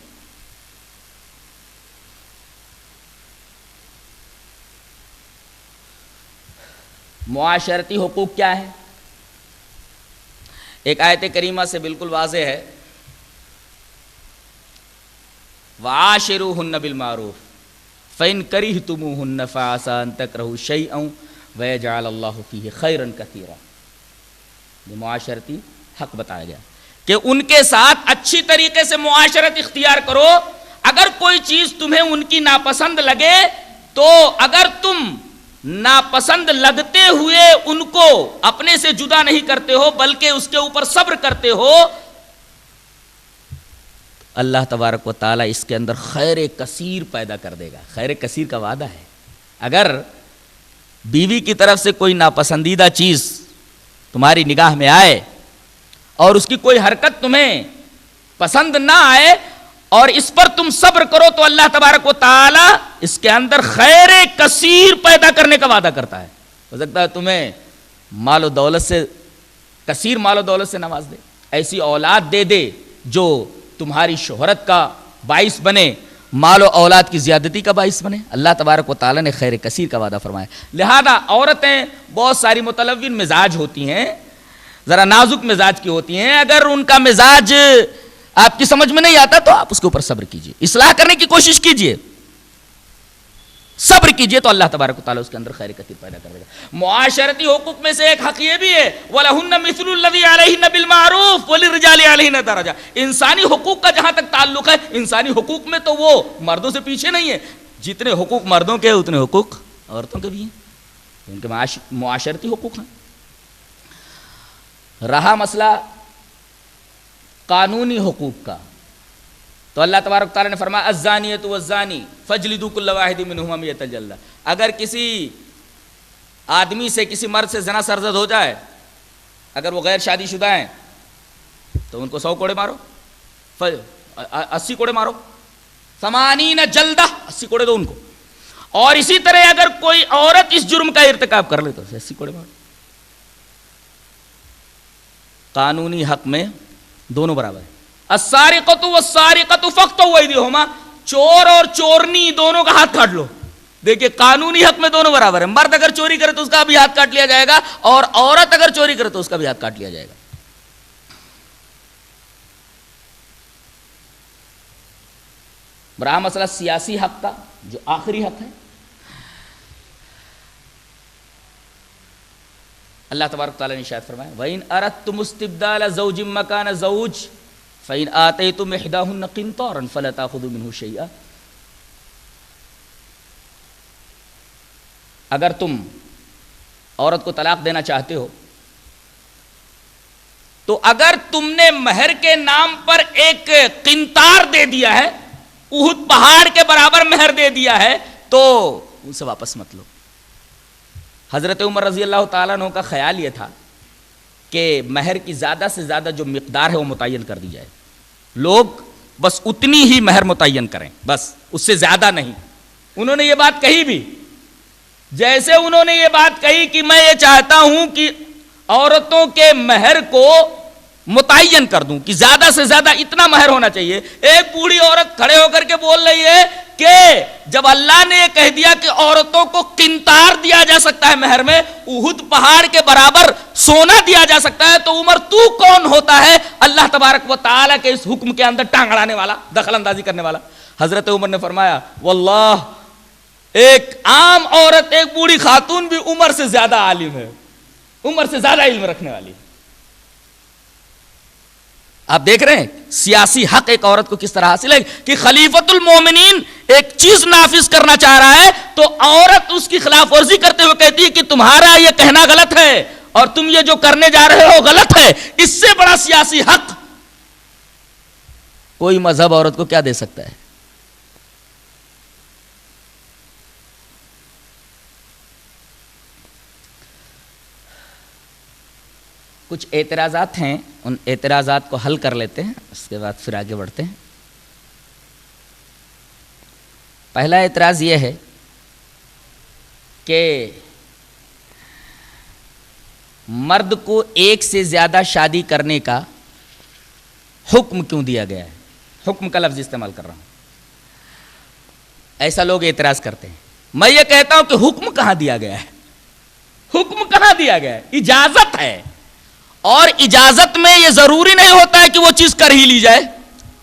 معاشرتی حقوق کیا ہے؟ ایک آیت کریمہ سے بالکل واضح ہے, وَعَاشِرُوهُنَّ بِالْمَعْرُوفِ فَإِنْ كَرِهْتُمُوهُنَّ فَعَسَىٰ أَن تَكْرَهُوا شَيْئًا وَيَجْعَلَ اللَّهُ فِيهِ خَيْرًا كَثِيرًا. یہ معاشرتی حق بتایا گیا کہ ان کے ساتھ اچھی طریقے سے معاشرت اختیار کرو. اگر کوئی چیز تمہیں ان کی ناپسند لگے تو اگر تم ناپسند لگتے ہوئے ان کو اپنے سے جدا نہیں کرتے ہو بلکہ اس کے اوپر صبر کرتے ہو, اللہ تبارک و تعالیٰ اس کے اندر خیر کثیر پیدا کر دے گا. خیر کثیر کا وعدہ ہے. اگر بیوی کی طرف سے کوئی ناپسندیدہ چیز تمہاری نگاہ میں آئے اور اس کی کوئی حرکت تمہیں پسند نہ آئے اور اس پر تم صبر کرو تو اللہ تبارک و تعالی اس کے اندر خیر کثیر پیدا کرنے کا وعدہ کرتا ہے. ہو سکتا ہے تمہیں مال و دولت سے, کثیر مال و دولت سے نواز دے, ایسی اولاد دے دے جو تمہاری شہرت کا باعث بنے, مال و اولاد کی زیادتی کا باعث بنے. اللہ تبارک و تعالی نے خیر کثیر کا وعدہ فرمایا. لہذا عورتیں بہت ساری متلون مزاج ہوتی ہیں, ذرا نازک مزاج کی ہوتی ہیں. اگر ان کا مزاج آپ کی سمجھ میں نہیں آتا تو آپ اس کے اوپر صبر کیجئے, اصلاح کرنے کی کوشش کیجئے, صبر کیجئے تو اللہ تبارک و تعالی اس کے اندر خیر کثیر پیدا کر دے گا. معاشرتی حقوق میں سے ایک حق یہ بھی ہے وَلَهُنَّ مِثْلُ الَّذِي عَلَيْهِنَّ بِالْمَعْرُوفِ وَلِلرِّجَالِ عَلَيْهِنَّ دَرَجَةٌ. انسانی حقوق کا جہاں تک تعلق ہے, انسانی حقوق میں تو وہ مردوں سے پیچھے نہیں ہے. جتنے حقوق مردوں کے اتنے حقوق عورتوں کے بھی ہیں, ان کے معاشرتی حقوق ہیں. رہا مسئلہ قانونی حقوق کا تو اللہ تبارک تعالیٰ نے فرمایا الزانیۃ والزانی فاجلدوا کل واحد منہما مئۃ جلدہ. اگر کسی آدمی سے, کسی مرد سے زنا سرزد ہو جائے, اگر وہ غیر شادی شدہ ہیں تو ان کو 100 کوڑے مارو, 80 کوڑے مارو, 80 جلدہ, 80 کوڑے دو ان کو. اور اسی طرح اگر کوئی عورت اس جرم کا ارتکاب کر لے تو 80 کوڑے مارو. قانونی حق میں دونوں برابر ہیں. السارقۃ والسارقۃ فاقطعوا ایدیہما, چور اور چورنی دونوں کا ہاتھ کاٹ لو. دیکھیے قانونی حق میں دونوں برابر ہیں. مرد اگر چوری کرے تو اس کا بھی ہاتھ کاٹ لیا جائے گا, اور عورت اگر چوری کرے تو اس کا بھی ہاتھ کاٹ لیا جائے گا. رہا مسئلہ سیاسی حق کا, جو آخری حق ہے. اللہ تبارک تعالیٰ نے ارشاد فرمایا وَإِنْ أَرَدْتُمُ اسْتِبْدَالَ زَوْجٍ مَّكَانَ زَوْجٍ فَإِنْ آتَيْتُمْ إِحْدَاهُنَّ قِنْطَارًا فَلَا تَأْخُذُوا مِنْهُ شَيْئًا. اگر تم عورت کو طلاق دینا چاہتے ہو تو اگر تم نے مہر کے نام پر ایک قنطار دے دیا ہے, احد پہاڑ کے برابر مہر دے دیا ہے, تو ان سے واپس مت لو. حضرت عمر رضی اللہ تعالیٰ عنہ کا خیال یہ تھا کہ مہر کی زیادہ سے زیادہ جو مقدار ہے وہ متعین کر دی جائے. لوگ بس اتنی ہی مہر متعین کریں, بس اس سے زیادہ نہیں. انہوں نے یہ بات کہی بھی, جیسے انہوں نے یہ بات کہی کہ میں یہ چاہتا ہوں کہ عورتوں کے مہر کو متعین کر دوں کہ زیادہ سے زیادہ اتنا مہر ہونا چاہیے. ایک بوڑھی عورت کھڑے ہو کر کے بول رہی ہے کہ جب اللہ نے یہ کہہ دیا کہ عورتوں کو قنطار دیا جا سکتا ہے مہر میں, احد پہاڑ کے برابر سونا دیا جا سکتا ہے, تو عمر تو کون ہوتا ہے اللہ تبارک و تعالیٰ کے اس حکم کے اندر ٹانگ اڑانے والا, دخل اندازی کرنے والا. حضرت عمر نے فرمایا واللہ ایک عام عورت, ایک بوڑھی خاتون بھی عمر سے زیادہ عالم ہے, عمر سے زیادہ علم رکھنے والی. آپ دیکھ رہے ہیں سیاسی حق ایک عورت کو کس طرح حاصل ہے کہ خلیفۃ المومنین ایک چیز نافذ کرنا چاہ رہا ہے تو عورت اس کی خلاف ورزی کرتے ہوئے کہتی ہے کہ تمہارا یہ کہنا غلط ہے اور تم یہ جو کرنے جا رہے ہو غلط ہے. اس سے بڑا سیاسی حق کوئی مذہب عورت کو کیا دے سکتا ہے؟ کچھ اعتراضات ہیں, ان اعتراضات کو حل کر لیتے ہیں, اس کے بعد پھر آگے بڑھتے ہیں. پہلا اعتراض یہ ہے کہ مرد کو ایک سے زیادہ شادی کرنے کا حکم کیوں دیا گیا ہے؟ حکم کا لفظ استعمال کر رہا ہوں. ایسا لوگ اعتراض کرتے ہیں. میں یہ کہتا ہوں کہ حکم کہاں دیا گیا ہے؟ حکم کہاں دیا گیا ہے؟ اجازت ہے, اور اجازت میں یہ ضروری نہیں ہوتا ہے کہ وہ چیز کر ہی لی جائے.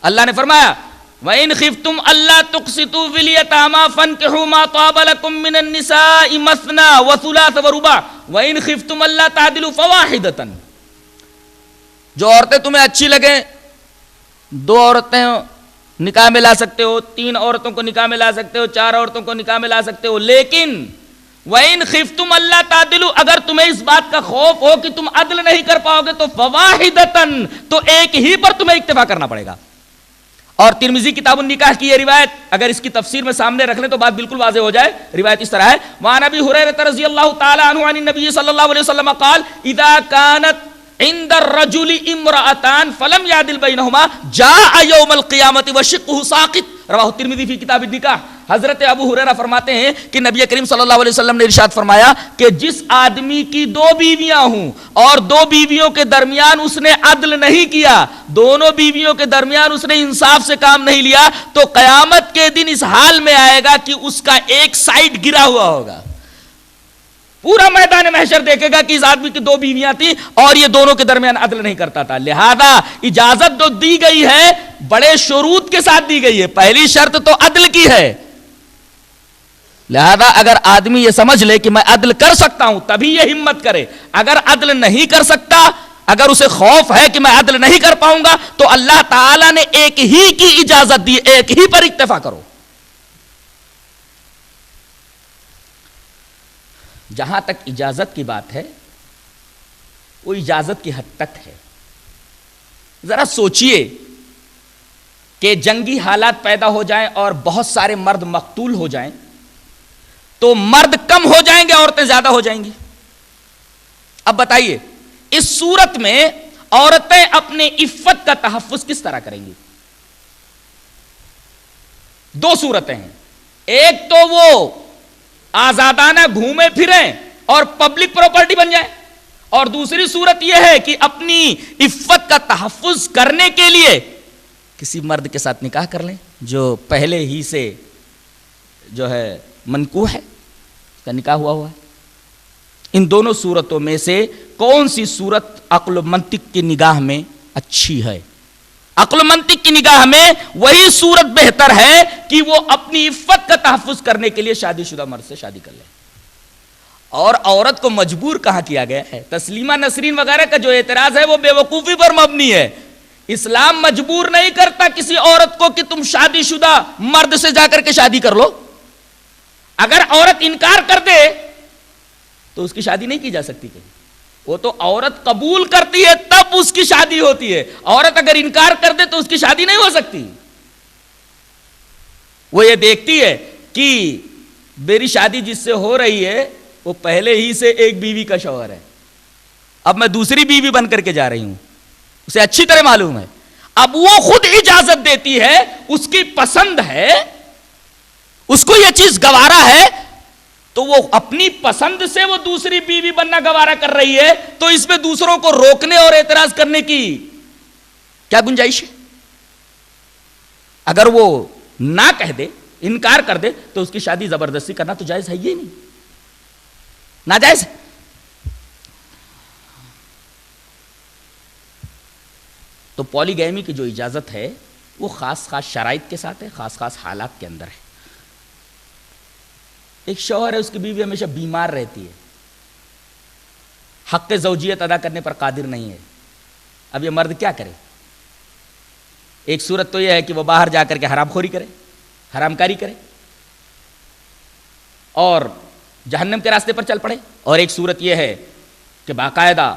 اللہ نے فرمایا وَإِنْ خِفْتُمْ أَلَّا تُقْسِطُوا فِي الْيَتَامَىٰ فَانكِحُوا مَا طَابَ لَكُم مِّنَ النِّسَاءِ مَثْنَىٰ وَثُلَاثَ وَرُبَاعَ وَإِنْ خِفْتُمْ أَلَّا تَعْدِلُوا فَوَاحِدَةً. جو عورتیں تمہیں اچھی لگیں, 2 عورتیں نکاح میں لا سکتے ہو, 3 عورتوں کو نکاح میں لا سکتے ہو, 4 عورتوں کو نکاح میں لا سکتے ہو, لیکن وَإِنْ خِفْتُمْ أَلَّا تَعْدِلُوا, اگر تمہیں اس بات کا خوف ہو کہ تم عدل نہیں کر پاؤ گے تو فواحدتاً, تو ایک ہی پر تمہیں اکتفا کرنا پڑے گا. اور ترمذی کتاب النکاح کی یہ روایت اگر اس کی تفسیر میں سامنے رکھ لیں تو بات بالکل واضح ہو جائے. روایت اس طرح ہے وعن ابی ہریرہ رضی اللہ تعالی عنہ عن النبی صلی اللہ علیہ وسلم قال اذا كانت عند الرجل امرأتان فلم يعدل بينهما جاء يوم القيامة وشقه ساقط. رواہ ترمذی فی کتاب النکاح. حضرت ابو ہریرہ فرماتے ہیں کہ نبی کریم صلی اللہ علیہ وسلم نے ارشاد فرمایا کہ جس آدمی کی 2 بیویاں ہوں اور 2 بیویوں کے درمیان اس نے عدل نہیں کیا, دونوں بیویوں کے درمیان اس نے انصاف سے کام نہیں لیا, تو قیامت کے دن اس حال میں آئے گا کہ اس کا ایک سائڈ گرا ہوا ہوگا. پورا میدان محشر دیکھے گا کہ اس آدمی کی 2 بیویاں تھیں اور یہ دونوں کے درمیان عدل نہیں کرتا تھا. لہذا اجازت جو دی گئی ہے بڑے شروط کے ساتھ دی گئی ہے. پہلی شرط تو عدل کی ہے. لہذا اگر آدمی یہ سمجھ لے کہ میں عدل کر سکتا ہوں تبھی یہ ہمت کرے. اگر عدل نہیں کر سکتا, اگر اسے خوف ہے کہ میں عدل نہیں کر پاؤں گا, تو اللہ تعالیٰ نے ایک ہی کی اجازت دی, ایک ہی پر اکتفا کرو. جہاں تک اجازت کی بات ہے وہ اجازت کی حد تک ہے. ذرا سوچئے کہ جنگی حالات پیدا ہو جائیں اور بہت سارے مرد مقتول ہو جائیں تو مرد کم ہو جائیں گے, عورتیں زیادہ ہو جائیں گی. اب بتائیے اس صورت میں عورتیں اپنے عفت کا تحفظ کس طرح کریں گی؟ دو صورتیں ہیں. ایک تو وہ آزادانہ گھومے پھریں اور پبلک پراپرٹی بن جائے, اور دوسری صورت یہ ہے کہ اپنی عفت کا تحفظ کرنے کے لیے کسی مرد کے ساتھ نکاح کر لیں جو پہلے ہی سے جو ہے منکوح ہے, اس کا نکاح ہوا ہے. ان دونوں صورتوں میں سے کون سی صورت عقل و منطق کی نگاہ میں اچھی ہے؟ عقل و منطق کی نگاہ میں وہی صورت بہتر ہے کہ وہ اپنی عفت کا تحفظ کرنے کے لیے شادی شدہ مرد سے شادی کر لے. اور عورت کو مجبور کہاں کیا گیا ہے؟ تسلیمہ نسرین وغیرہ کا جو اعتراض ہے وہ بے وقوفی پر مبنی ہے. اسلام مجبور نہیں کرتا کسی عورت کو کہ تم شادی شدہ مرد سے جا کر کے شادی کر لو. اگر عورت انکار کر دے تو اس کی شادی نہیں کی جا سکتی کہیں. وہ تو عورت قبول کرتی ہے تب اس کی شادی ہوتی ہے. عورت اگر انکار کر دے تو اس کی شادی نہیں ہو سکتی. وہ یہ دیکھتی ہے کہ میری شادی جس سے ہو رہی ہے وہ پہلے ہی سے ایک بیوی کا شوہر ہے, اب میں دوسری بیوی بن کر کے جا رہی ہوں, اسے اچھی طرح معلوم ہے. اب وہ خود اجازت دیتی ہے, اس کی پسند ہے, اس کو یہ چیز گوارا ہے, تو وہ اپنی پسند سے وہ دوسری بیوی بننا گوارا کر رہی ہے, تو اس میں دوسروں کو روکنے اور اعتراض کرنے کی کیا گنجائش ہے؟ اگر وہ نہ کہہ دے, انکار کر دے, تو اس کی شادی زبردستی کرنا تو جائز ہے ہی نہیں, ناجائز ہے. تو پولی گیمی کی جو اجازت ہے وہ خاص خاص شرائط کے ساتھ ہے, خاص خاص حالات کے اندر ہے. ایک شوہر ہے, اس کی بیوی ہمیشہ بیمار رہتی ہے, حق زوجیت ادا کرنے پر قادر نہیں ہے. اب یہ مرد کیا کرے؟ ایک صورت تو یہ ہے کہ وہ باہر جا کر کے حرام خوری کرے, حرام کاری کرے اور جہنم کے راستے پر چل پڑے, اور ایک صورت یہ ہے کہ باقاعدہ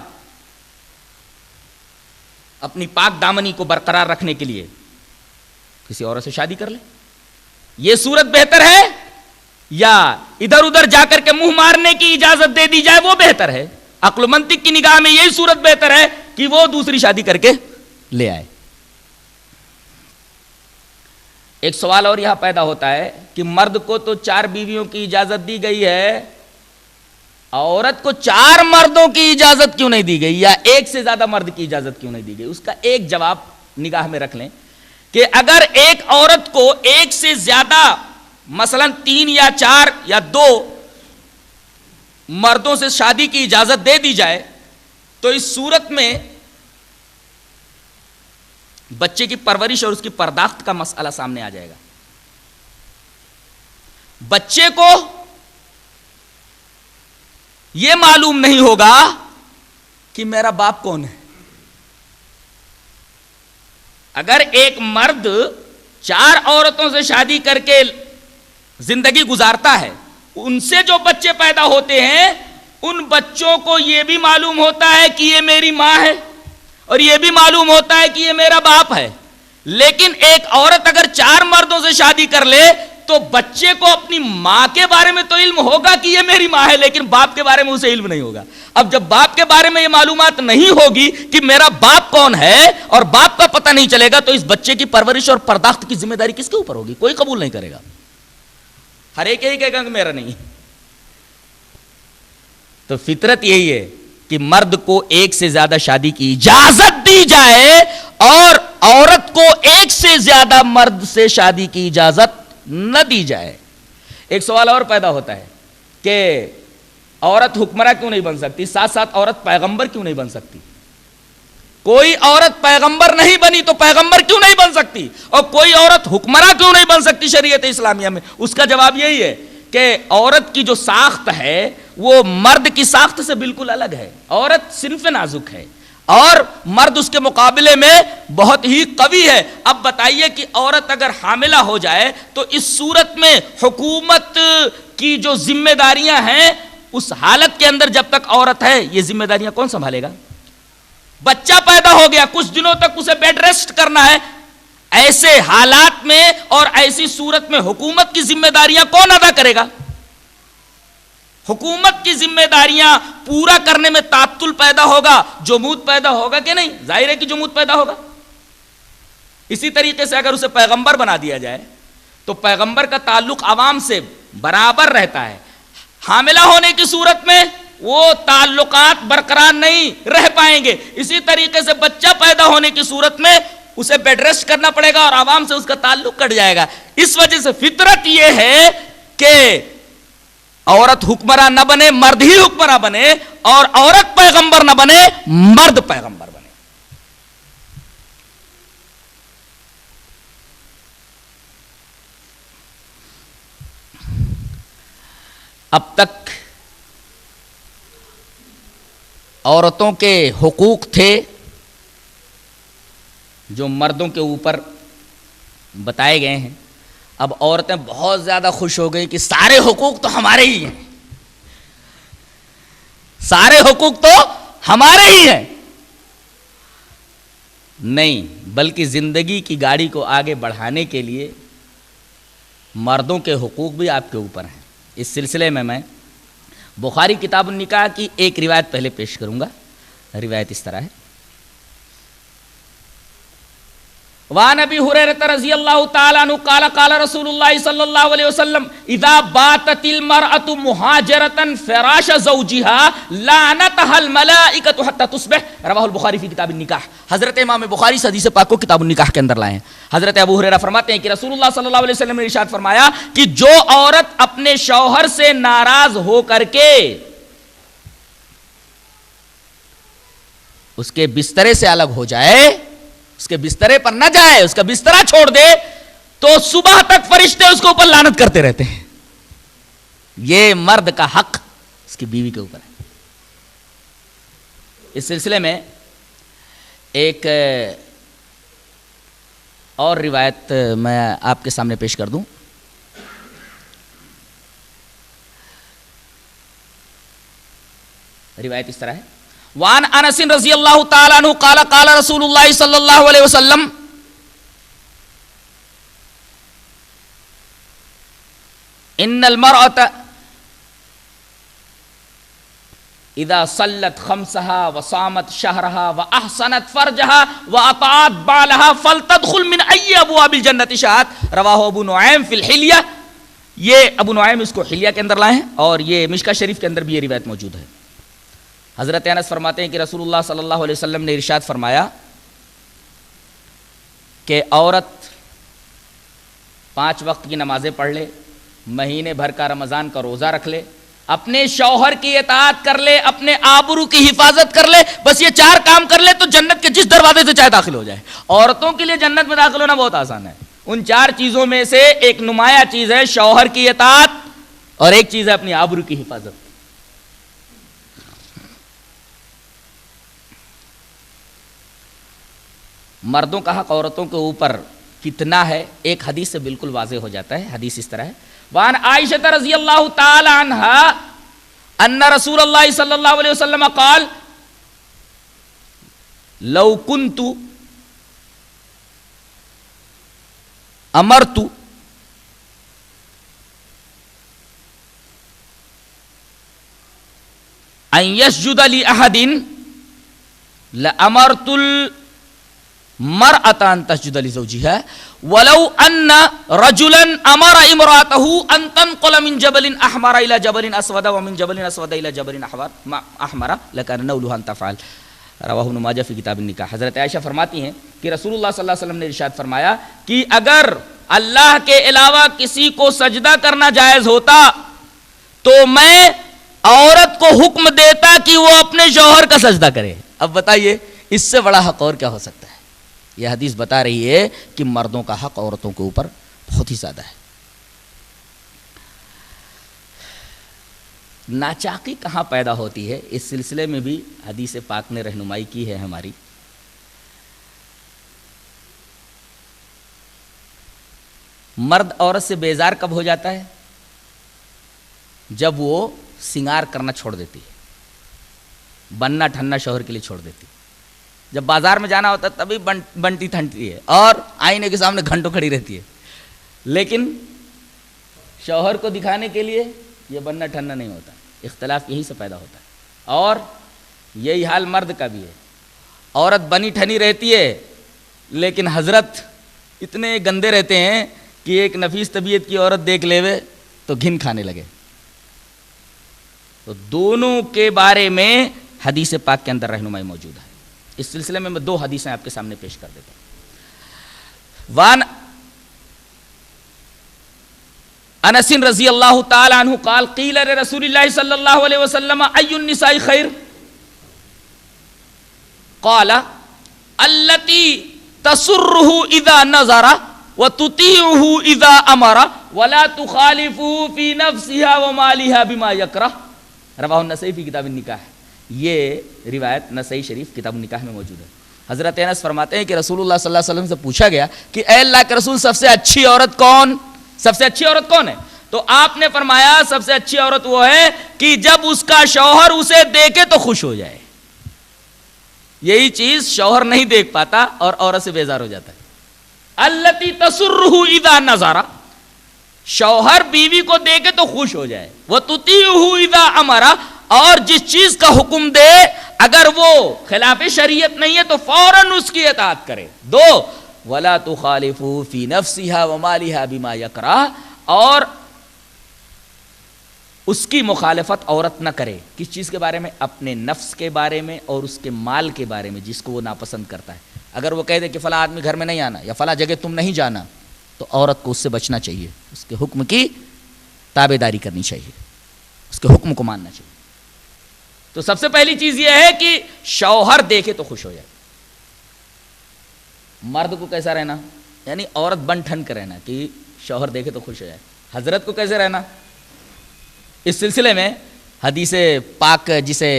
اپنی پاک دامنی کو برقرار رکھنے کے لیے کسی عورت سے شادی کر لے. یہ صورت بہتر ہے یا ادھر ادھر جا کر کے منہ مارنے کی اجازت دے دی جائے وہ بہتر ہے؟ عقل و منطق کی نگاہ میں یہی صورت بہتر ہے کہ وہ دوسری شادی کر کے لے آئے. ایک سوال اور یہاں پیدا ہوتا ہے کہ مرد کو تو 4 بیویوں کی اجازت دی گئی ہے, عورت کو 4 مردوں کی اجازت کیوں نہیں دی گئی, یا ایک سے زیادہ مرد کی اجازت کیوں نہیں دی گئی؟ اس کا ایک جواب نگاہ میں رکھ لیں کہ اگر ایک عورت کو ایک سے زیادہ مثلا 3 یا 4 یا 2 مردوں سے شادی کی اجازت دے دی جائے تو اس صورت میں بچے کی پرورش اور اس کی پرداخت کا مسئلہ سامنے آ جائے گا. بچے کو یہ معلوم نہیں ہوگا کہ میرا باپ کون ہے. اگر ایک مرد 4 عورتوں سے شادی کر کے زندگی گزارتا ہے, ان سے جو بچے پیدا ہوتے ہیں ان بچوں کو یہ بھی معلوم ہوتا ہے کہ یہ میری ماں ہے اور یہ بھی معلوم ہوتا ہے کہ یہ میرا باپ ہے. لیکن ایک عورت اگر 4 مردوں سے شادی کر لے تو بچے کو اپنی ماں کے بارے میں تو علم ہوگا کہ یہ میری ماں ہے, لیکن باپ کے بارے میں اسے علم نہیں ہوگا. اب جب باپ کے بارے میں یہ معلومات نہیں ہوگی کہ میرا باپ کون ہے اور باپ کا پتہ نہیں چلے گا, تو اس بچے کی پرورش اور پرداخت کی ذمہ داری کس کے اوپر ہوگی؟ کوئی قبول نہیں کرے گا. ہر ایک یہی کہے گا کہ میرا نہیں. تو فطرت یہی ہے کہ مرد کو ایک سے زیادہ شادی کی اجازت دی جائے اور عورت کو ایک سے زیادہ مرد سے شادی کی اجازت نہ دی جائے. ایک سوال اور پیدا ہوتا ہے کہ عورت حکمراں کیوں نہیں بن سکتی, ساتھ ساتھ عورت پیغمبر کیوں نہیں بن سکتی؟ کوئی عورت پیغمبر نہیں بنی تو پیغمبر کیوں نہیں بن سکتی, اور کوئی عورت حکمراں کیوں نہیں بن سکتی شریعت اسلامیہ میں؟ اس کا جواب یہی ہے کہ عورت کی جو ساخت ہے وہ مرد کی ساخت سے بالکل الگ ہے. عورت صنف نازک ہے اور مرد اس کے مقابلے میں بہت ہی قوی ہے. اب بتائیے کہ عورت اگر حاملہ ہو جائے تو اس صورت میں حکومت کی جو ذمہ داریاں ہیں اس حالت کے اندر جب تک عورت ہے یہ ذمہ داریاں کون سنبھالے گا؟ بچہ پیدا ہو گیا, کچھ دنوں تک اسے بیڈ ریسٹ کرنا ہے, ایسے حالات میں اور ایسی صورت میں حکومت کی ذمہ داریاں کون ادا کرے گا؟ حکومت کی ذمہ داریاں پورا کرنے میں تعطل پیدا ہوگا، جمود پیدا ہوگا کہ نہیں؟ ظاہر ہے کہ جمود پیدا ہوگا۔ اسی طریقے سے اگر اسے پیغمبر بنا دیا جائے تو پیغمبر کا تعلق عوام سے برابر رہتا ہے، حاملہ ہونے کی صورت میں وہ تعلقات برقرار نہیں رہ پائیں گے۔ اسی طریقے سے بچہ پیدا ہونے کی صورت میں اسے بیڈ ریسٹ کرنا پڑے گا اور عوام سے اس کا تعلق کٹ جائے گا۔ اس وجہ سے فطرت یہ ہے کہ عورت حکمراں نہ بنے، مرد ہی حکمراں بنے، اور عورت پیغمبر نہ بنے، مرد پیغمبر بنے۔ اب تک عورتوں کے حقوق تھے جو مردوں کے اوپر بتائے گئے ہیں۔ اب عورتیں بہت زیادہ خوش ہو گئی کہ سارے حقوق تو ہمارے ہی ہیں، سارے حقوق تو ہمارے ہی ہیں۔ نہیں، بلکہ زندگی کی گاڑی کو آگے بڑھانے کے لیے مردوں کے حقوق بھی آپ کے اوپر ہیں۔ اس سلسلے میں بخاری کتاب النکاح کی ایک روایت پہلے پیش کروں گا۔ روایت اس طرح ہے، وعن ابی ہریرہ رضی اللہ تعالی عنہ قال قال رسول اللہ صلی اللہ علیہ وسلم اذا باتت المرأة مہاجرة فراش زوجها لعنتها الملائکة حتى تصبح، رواہ البخاری فی کتاب النکاح۔ حضرت امام بخاری اس حدیث پاک کو کتاب النکاح کے اندر لائے ہیں۔ حضرت ابو ہریرہ فرماتے ہیں کہ رسول اللہ صلی اللہ علیہ وسلم نے ارشاد فرمایا کہ جو عورت اپنے شوہر سے ناراض ہو کر کے اس کے بسترے سے الگ ہو جائے، اس کے بسترے پر نہ جائے، اس کا بسترا چھوڑ دے، تو صبح تک فرشتے اس کے اوپر لعنت کرتے رہتے ہیں۔ یہ مرد کا حق اس کی بیوی کے اوپر ہے۔ اس سلسلے میں ایک اور روایت میں آپ کے سامنے پیش کر دوں۔ روایت اس طرح ہے، وعن انس رضی اللہ تعالی عنہ قال قال رسول اللہ صلی اللہ علیہ وسلم ان المرأة اذا صلت خمسها وصامت شهرها واحسنت فرجها واطاعت بالها فلتدخل من اي ابواب الجنة شاءت، رواہ ابو نعیم فی الحلیہ۔ یہ ابو نعیم اس کو حلیہ کے اندر لائے ہیں اور یہ مشکاہ شریف کے اندر بھی یہ روایت موجود ہے۔ حضرت انس فرماتے ہیں کہ رسول اللہ صلی اللہ علیہ وسلم نے ارشاد فرمایا کہ عورت 5 وقت کی نمازیں پڑھ لے، مہینے بھر کا رمضان کا روزہ رکھ لے، اپنے شوہر کی اطاعت کر لے، اپنے آبرو کی حفاظت کر لے، بس یہ 4 کام کر لے تو جنت کے جس دروازے سے چاہے داخل ہو جائے۔ عورتوں کے لیے جنت میں داخل ہونا بہت آسان ہے۔ ان 4 چیزوں میں سے ایک نمایاں چیز ہے شوہر کی اطاعت، اور ایک چیز ہے اپنی آبرو کی حفاظت۔ مردوں کا حق عورتوں کے اوپر کتنا ہے ایک حدیث سے بالکل واضح ہو جاتا ہے۔ حدیث اس طرح ہے، وعن عائشہ رضی اللہ تعالی عنہا ان رسول اللہ صلی اللہ علیہ وسلم قال لو كنت امرت ان يسجد لأحد لأمرت مرأة ان تسجد لزوجها ولو ان رجلا امر امرأته ان تنقل من جبل احمر الى جبل اسود ومن جبل اسود الى جبل احمر لكان نولها ان تفعل، رواہ ابن ماجہ فی کتاب النکاح۔ حضرت عائشہ فرماتی ہیں کہ رسول اللہ صلی اللہ علیہ وسلم نے ارشاد فرمایا کہ اگر اللہ کے علاوہ کسی کو سجدہ کرنا جائز ہوتا تو میں عورت کو حکم دیتا کہ وہ اپنے شوہر کا سجدہ کرے۔ اب بتائیے اس سے بڑا حق اور کیا ہو سکتا ہے؟ یہ حدیث بتا رہی ہے کہ مردوں کا حق عورتوں کے اوپر بہت ہی زیادہ ہے۔ ناچاقی کہاں پیدا ہوتی ہے، اس سلسلے میں بھی حدیث پاک نے رہنمائی کی ہے ہماری۔ مرد عورت سے بیزار کب ہو جاتا ہے؟ جب وہ سنگار کرنا چھوڑ دیتی ہے، بننا ٹھننا شوہر کے لیے چھوڑ دیتی ہے۔ جب بازار میں جانا ہوتا ہے تبھی بنتی ٹھنڈتی ہے اور آئینے کے سامنے گھنٹوں کھڑی رہتی ہے، لیکن شوہر کو دکھانے کے لیے یہ بننا ٹھننا نہیں ہوتا۔ اختلاف یہی سے پیدا ہوتا ہے، اور یہی حال مرد کا بھی ہے۔ عورت بنی ٹھنی رہتی ہے لیکن حضرت اتنے گندے رہتے ہیں کہ ایک نفیس طبیعت کی عورت دیکھ لیوے تو گھن کھانے لگے۔ تو دونوں کے بارے میں حدیث پاک کے اندر رہنمائی موجود ہے۔ اس سلسلے میں دو حدیثیں آپ کے سامنے پیش کر دیتا ہوں۔ وان انس رضی اللہ تعالی عنہ قال قیل لرسول اللہ صلی اللہ علیہ وسلم ای النساء خیر قال التي تسره اذا نظر وتطيعه اذا امر ولا تخالفه في نفسها ومالها بما يكره رواہ النسائی فی کتاب النکاح۔ یہ روایت نسائی شریف کتاب النکاح میں موجود ہے۔ حضرت انس فرماتے ہیں کہ رسول اللہ صلی اللہ علیہ وسلم سے پوچھا گیا کہ اے اللہ کے رسول سب سے اچھی عورت کون ہے؟ تو آپ نے فرمایا سب سے اچھی عورت وہ ہے کہ جب اس کا شوہر اسے دیکھے تو خوش ہو جائے۔ یہی چیز شوہر نہیں دیکھ پاتا اور عورت سے بیزار ہو جاتا ہے۔ التی تسرہ اذا نظر، شوہر بیوی کو دیکھے تو خوش ہو جائے۔ وتطیعہ اذا امر، اور جس چیز کا حکم دے اگر وہ خلاف شریعت نہیں ہے تو فوراً اس کی اطاعت کرے۔ دو ولا تخالفوا فی نفسها ومالها بما یکرہ، اور اس کی مخالفت عورت نہ کرے کس چیز کے بارے میں؟ اپنے نفس کے بارے میں اور اس کے مال کے بارے میں جس کو وہ ناپسند کرتا ہے۔ اگر وہ کہہ دے کہ فلاں آدمی گھر میں نہیں آنا یا فلاں جگہ تم نہیں جانا تو عورت کو اس سے بچنا چاہیے، اس کے حکم کی تابع داری کرنی چاہیے، اس کے حکم کو ماننا چاہیے۔ تو سب سے پہلی چیز یہ ہے کہ شوہر دیکھے تو خوش ہو جائے۔ مرد کو کیسا رہنا؟ یعنی عورت بن ٹھن کر رہنا کہ شوہر دیکھے تو خوش ہو جائے۔ حضرت کو کیسے رہنا؟ اس سلسلے میں حدیث پاک جسے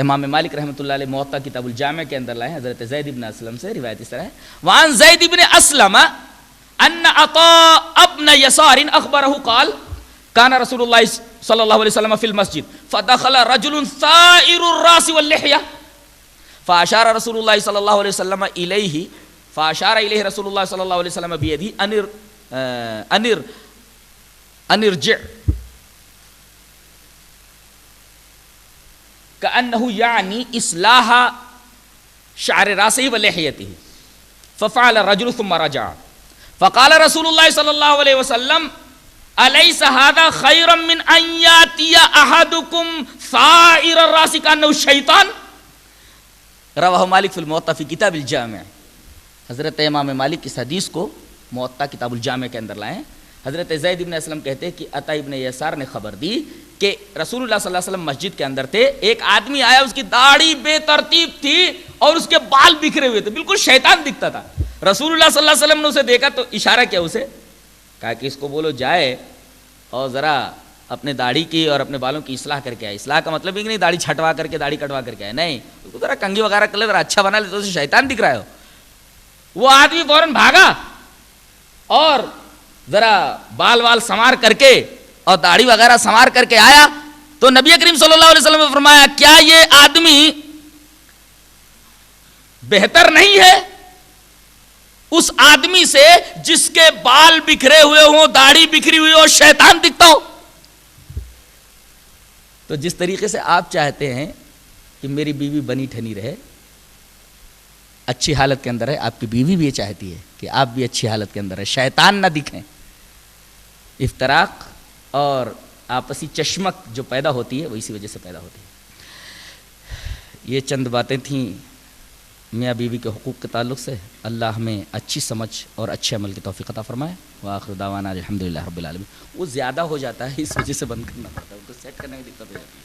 امام مالک رحمۃ اللہ علیہ موطا کتاب الجامع کے اندر لائے، حضرت زید بن اسلم سے روایت اس طرح ہے، وعن زید بن اسلم ان عطاء ابن یسار اخبرہ قال کان رسول اللہ صلی اللہ علیہ وسلم فی المسجد فدخل رجل ثائر الراس واللحیہ فاشار رسول اللہ صلی اللہ علیہ وسلم الیہ فاشار الیہ رسول اللہ صلی اللہ علیہ وسلم بیدہ ان ارجع كأنه يعني إصلاح شعر راسه ولحيته ففعل الرجل ثم رجع فقال رسول الله صلى الله عليه وسلم أليس هذا خيرا من أن يأتي أحدكم ثائر الراس كأنه الشيطان رواہ مالک فی الموطا فی کتاب الجامع۔ حضرت امام مالک اس حدیث کو موطا کتاب الجامع کے اندر لائے ہیں۔ حضرت زید ابن اسلم کہتے ہیں کہ عطا ابن یسار نے خبر دی کہ رسول اللہ صلی اللہ علیہ وسلم مسجد کے اندر تھے، ایک آدمی آیا، اس کی داڑھی بے ترتیب تھی اور اس کے بال بکھرے ہوئے تھے، بالکل شیطان دکھتا تھا۔ رسول اللہ صلی اللہ علیہ وسلم نے اسے دیکھا تو اشارہ کیا اسے، کہا کہ اس کو بولو جائے اور ذرا اپنے داڑھی کی اور اپنے بالوں کی اصلاح کر کے آئے۔ اصلاح کا مطلب یہ نہیں داڑھی چھٹوا کر کے داڑھی کٹوا کر کے آئے، نہیں، اس کو ذرا کنگھی وغیرہ کر لے، ذرا اچھا بنا لے تو اسے شیطان دکھ رہا ہو۔ وہ آدمی فوراً بھاگا اور ذرا بال وال سنوار کر کے اور داڑھی وغیرہ سنوار کر کے آیا تو نبی کریم صلی اللہ علیہ وسلم نے فرمایا کیا یہ آدمی بہتر نہیں ہے اس آدمی سے جس کے بال بکھرے ہوئے ہوں، داڑھی بکھری ہوئی ہو، شیطان دکھتا ہو؟ تو جس طریقے سے آپ چاہتے ہیں کہ میری بیوی بنی ٹھنی رہے، اچھی حالت کے اندر ہے، آپ کی بیوی بھی یہ چاہتی ہے کہ آپ بھی اچھی حالت کے اندر ہے، شیطان نہ دکھیں۔ افتراق اور آپسی چشمک جو پیدا ہوتی ہے وہ اسی وجہ سے پیدا ہوتی ہے۔ یہ چند باتیں تھیں میاں بیوی کے حقوق کے تعلق سے۔ اللہ ہمیں اچھی سمجھ اور اچھے عمل کی توفیق عطا فرمائے۔ وآخر دعوانا الحمدللہ رب العالمین۔ وہ زیادہ ہو جاتا ہے اس وجہ سے بند کرنا پڑتا ہے، ان کو سیٹ کرنے میں دقت ہو جاتی ہے۔